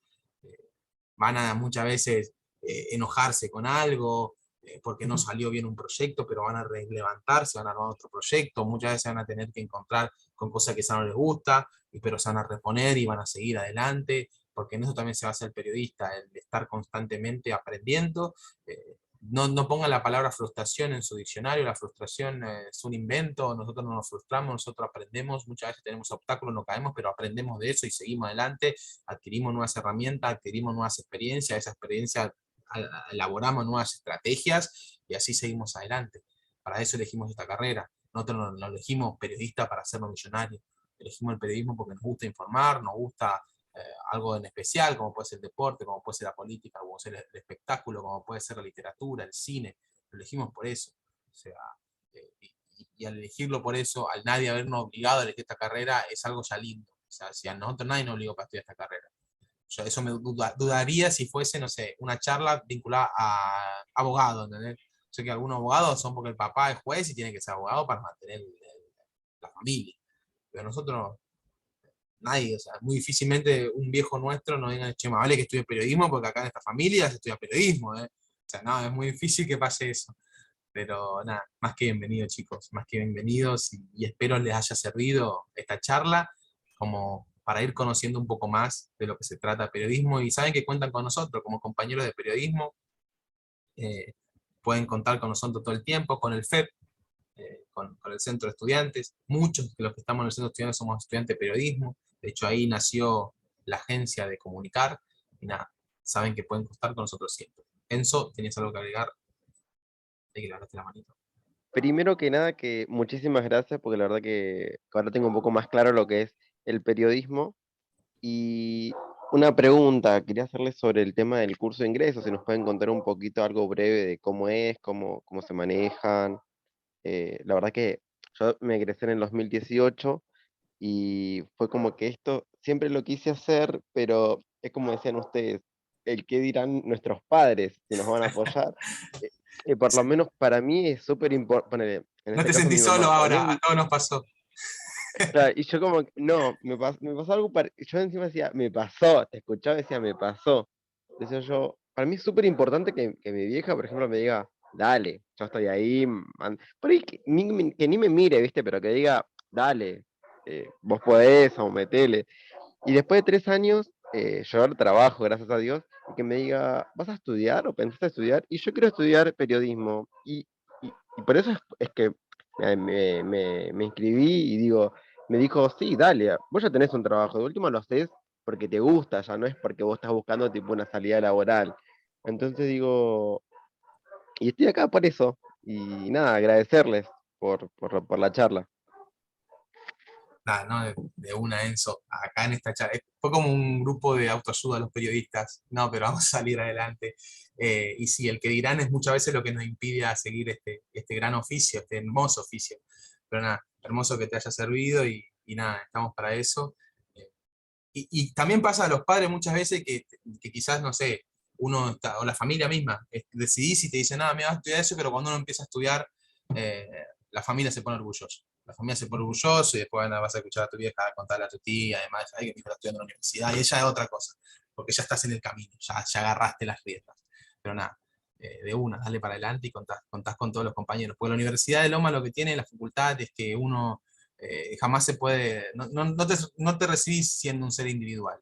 van a muchas veces enojarse con algo, porque no salió bien un proyecto, pero van a levantarse, van a armar otro proyecto, muchas veces van a tener que encontrar con cosas que ya no les gusta, pero se van a reponer y van a seguir adelante, porque en eso también se basa el periodista, el estar constantemente aprendiendo. No pongan la palabra frustración en su diccionario, la frustración es un invento, nosotros no nos frustramos, nosotros aprendemos, muchas veces tenemos obstáculos, no caemos, pero aprendemos de eso y seguimos adelante, adquirimos nuevas herramientas, adquirimos nuevas experiencias, esa experiencia elaboramos nuevas estrategias y así seguimos adelante. Para eso elegimos esta carrera. Nosotros no elegimos periodista para hacernos millonarios, elegimos el periodismo porque nos gusta informar, nos gusta algo en especial, como puede ser el deporte, como puede ser la política, como puede ser el espectáculo, como puede ser la literatura, el cine. Lo elegimos por eso. O sea, y al elegirlo por eso, al nadie habernos obligado a elegir esta carrera, es algo ya lindo. O sea, si a nosotros nadie nos obligó para estudiar esta carrera. Yo eso me dudaría si fuese, no sé, una charla vinculada a abogado, ¿entendés? O sea, que algunos abogados son porque el papá es juez y tiene que ser abogado para mantener la familia. Pero nosotros, nadie, o sea, muy difícilmente un viejo nuestro nos diga, che, más vale que estudie periodismo porque acá en esta familia se estudia periodismo, ¿eh? O sea, no, es muy difícil que pase eso. Pero nada, más que bienvenidos, chicos, más que bienvenidos, y espero les haya servido esta charla como para ir conociendo un poco más de lo que se trata de periodismo, y saben que cuentan con nosotros como compañeros de periodismo, pueden contar con nosotros todo el tiempo, con el FEP, con el centro de estudiantes. Muchos de los que estamos en el centro de estudiantes somos estudiantes de periodismo. De hecho, ahí nació la agencia de comunicar. Y nada, saben que pueden contar con nosotros siempre. Enzo, ¿tenías algo que agregar? Hay que levantarte la manito. Primero que nada, que muchísimas gracias, porque la verdad que ahora tengo un poco más claro lo que es el periodismo. Y una pregunta, quería hacerles sobre el tema del curso de ingreso, si nos pueden contar un poquito algo breve de cómo es, cómo se manejan. La verdad que yo me egresé en el 2018 y fue como que esto siempre lo quise hacer, pero es como decían ustedes, el qué dirán nuestros padres si nos van a apoyar. Eh, por lo menos para mí es súper importante, en No este te caso mi sentís solo mamá, ahora, a todos nos pasó. claro, y yo como, no, me pasó algo, yo encima decía, me pasó, te escuchaba y decía, me pasó. Decía yo, para mí es súper importante que mi vieja, por ejemplo, me diga, dale, yo estoy ahí, por ahí que ni me mire, ¿viste? Pero que diga, dale, vos podés, o metele. Y después de 3 años, yo ahora trabajo, gracias a Dios, y que me diga, ¿vas a estudiar o pensaste estudiar? Y yo quiero estudiar periodismo. Y por eso es que me inscribí y digo, me dijo, sí, dale, vos ya tenés un trabajo, de último lo haces porque te gusta, ya no es porque vos estás buscando tipo una salida laboral. Entonces digo, y estoy acá por eso. Y nada, agradecerles por la charla. Nada, ¿no? De una, Enzo, acá en esta charla. Fue como un grupo de autoayuda a los periodistas, no, pero vamos a salir adelante. Y sí, el que dirán es muchas veces lo que nos impide a seguir este gran oficio, este hermoso oficio. Pero nada, hermoso que te haya servido y nada, estamos para eso. Eh, y también pasa a los padres muchas veces que quizás, no sé, uno está, o la familia misma, decidís y te dice, nada, me vas a estudiar eso, pero cuando uno empieza a estudiar, eh, la familia se pone orgullosa. La familia se pone orgullosa y después bueno, vas a escuchar a tu vieja contarle a tu tía, además, ay, que mi hijo está estudiando en la universidad, y ella es otra cosa, porque ya estás en el camino, ya agarraste las riendas. Pero nada, de una, dale para adelante y contás con todos los compañeros. Porque la Universidad de Loma lo que tiene la facultad es que uno jamás se puede, no te recibís siendo un ser individual.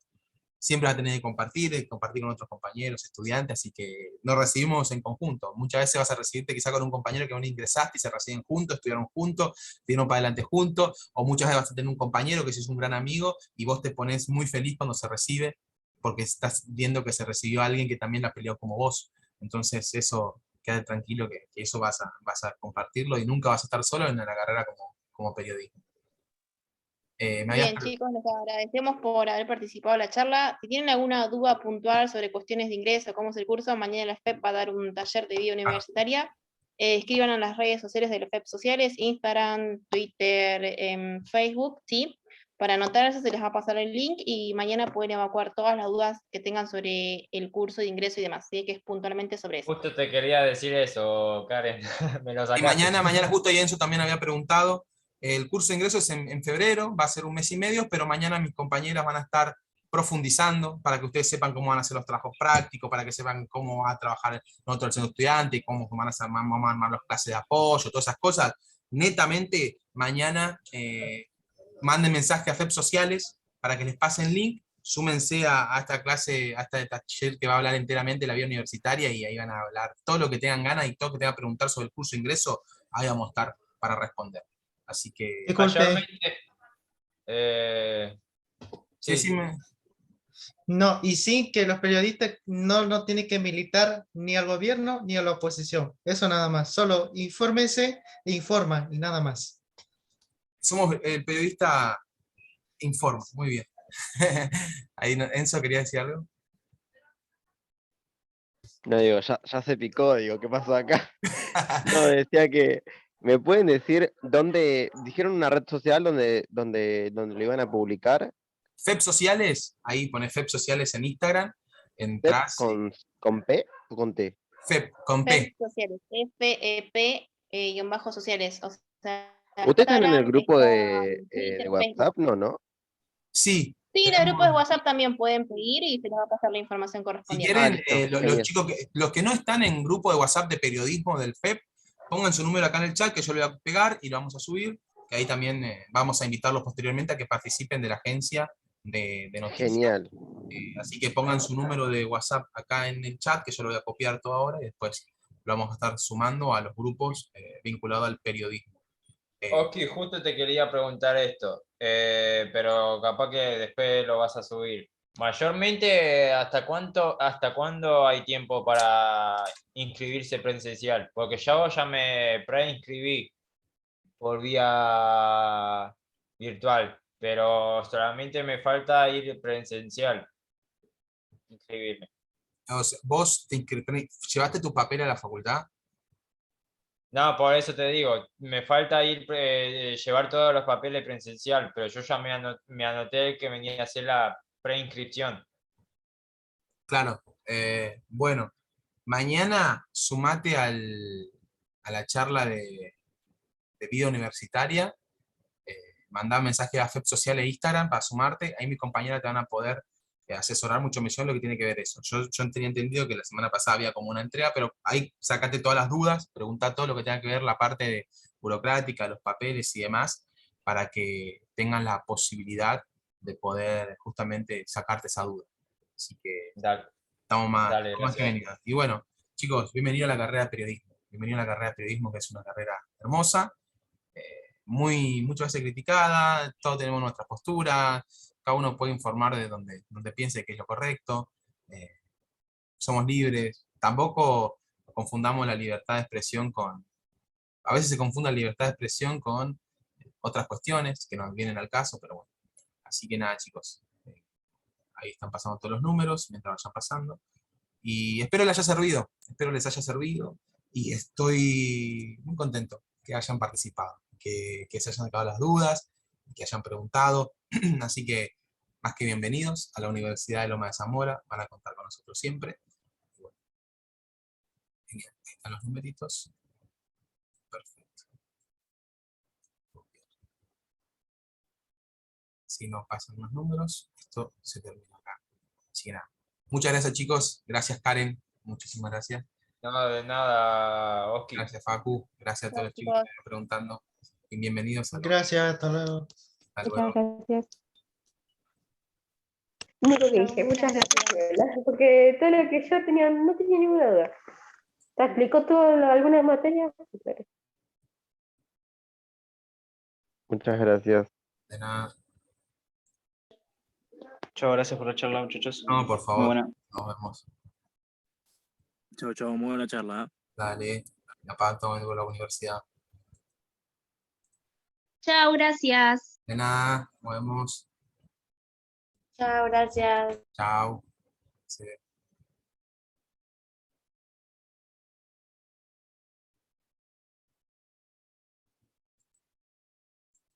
Siempre vas a tener que compartir con otros compañeros, estudiantes, así que nos recibimos en conjunto. Muchas veces vas a recibirte quizá con un compañero que aún ingresaste y se reciben juntos, estudiaron juntos, dieron para adelante juntos, o muchas veces vas a tener un compañero que es un gran amigo y vos te pones muy feliz cuando se recibe, porque estás viendo que se recibió a alguien que también la peleó como vos. Entonces eso, quédate tranquilo que eso vas a compartirlo y nunca vas a estar solo en la carrera como periodista. Bien, chicos, les agradecemos por haber participado en la charla. Si tienen alguna duda puntual sobre cuestiones de ingreso, cómo es el curso, mañana la FEP va a dar un taller de vida universitaria. Escriban a las redes sociales de la FEP sociales, Instagram, Twitter, Facebook, ¿sí? Para anotarse se les va a pasar el link y mañana pueden evacuar todas las dudas que tengan sobre el curso de ingreso y demás, ¿sí? Que es puntualmente sobre eso. Justo te quería decir eso, Karen. Me lo Y sacaste. mañana justo y Enzo también había preguntado, el curso de ingreso es en febrero, va a ser 1 mes y medio, pero mañana mis compañeras van a estar profundizando para que ustedes sepan cómo van a ser los trabajos prácticos, para que sepan cómo va a trabajar nosotros el centro estudiante, cómo vamos a armar las clases de apoyo, todas esas cosas. Netamente, mañana manden mensaje a FEP Sociales para que les pasen link, súmense a esta clase, a este taller que va a hablar enteramente de la vida universitaria y ahí van a hablar todo lo que tengan ganas y todo lo que tengan que preguntar sobre el curso de ingreso, ahí vamos a estar para responder. Así que... Disculpe, Mayormente, Sí, sí. no, y sí que los periodistas no tienen que militar ni al gobierno ni a la oposición. Eso nada más. Solo infórmense e informan y nada más. Somos el periodista informa, muy bien. Ahí Enzo quería decir algo. No, digo, ya se picó, digo, ¿qué pasó acá? No, decía que, ¿me pueden decir dónde, dijeron una red social donde lo iban a publicar? FEP Sociales, ahí pones FEP Sociales en Instagram, ¿Pep entras, con P o con T? FEP con FEP P. sociales, FEP guión bajo sociales, o sea, ¿Ustedes están en el Instagram, grupo está de Twitter, Facebook. WhatsApp? No, ¿no? Sí, Sí, los grupos de tenemos, WhatsApp también pueden pedir y se les va a pasar la información si correspondiente. Ah, quieren, listo, los genial. chicos, los que no están en grupo de WhatsApp de periodismo del FEP, pongan su número acá en el chat que yo lo voy a pegar y lo vamos a subir, que ahí también vamos a invitarlos posteriormente a que participen de la agencia de noticias. Genial. Así que pongan su número de WhatsApp acá en el chat, que yo lo voy a copiar todo ahora y después lo vamos a estar sumando a los grupos vinculados al periodismo. Oski, justo te quería preguntar esto, pero capaz que después lo vas a subir. Mayormente, hasta cuándo hay tiempo para inscribirse presencial? Porque ya me preinscribí por vía virtual, pero solamente me falta ir presencial, inscribirme. O sea, ¿vos llevaste tu papel a la facultad? No, por eso te digo, me falta llevar todos los papeles presencial, pero yo ya me anoté que venía a hacer la preinscripción. Claro. Bueno, mañana sumate a la charla de vida universitaria. Mandá mensaje a FEP Social e Instagram para sumarte. Ahí mis compañeras te van a poder asesorar mucho mejor lo que tiene que ver eso. Yo tenía entendido que la semana pasada había como una entrega, pero ahí sacate todas las dudas, pregunta todo lo que tenga que ver la parte burocrática, los papeles y demás, para que tengan la posibilidad de poder justamente sacarte esa duda. Así que Dale, estamos más que gracias. bienvenidos. Y bueno, chicos, bienvenido a la carrera de periodismo. Bienvenido a la carrera de periodismo, que es una carrera hermosa, muchas veces criticada, todos tenemos nuestra postura, cada uno puede informar de donde piense que es lo correcto, somos libres, tampoco confundamos la libertad de expresión a veces se confunde la libertad de expresión con otras cuestiones que no vienen al caso, pero bueno, así que nada chicos, ahí están pasando todos los números mientras vayan pasando, y espero les haya servido, y estoy muy contento que hayan participado, que se hayan sacado las dudas, que hayan preguntado. Así que, más que bienvenidos a la Universidad de Loma de Zamora, van a contar con nosotros siempre. Y bueno, genial, ahí están los numeritos. Perfecto. Si nos pasan los números, esto se termina acá. Así que nada. Muchas gracias chicos, gracias Karen, muchísimas gracias. No, de nada, Oski. Gracias Facu, gracias a todos los chicos que están preguntando. Y bienvenidos a los. Gracias, hasta luego. Hasta luego. Gracias. Único que dije, muchas gracias, Viola, porque todo lo que yo tenía, no tenía ninguna duda. ¿Te explicó algunas materias? Muchas gracias. De nada. Chao, gracias por la charla, muchachos. No, por Muy favor, buena. nos vemos. Chao, chao, muy buena charla. Dale, la pato, vengo a la universidad. Chao, gracias. De nada, nos vemos. Chao, gracias. Chao. Sí.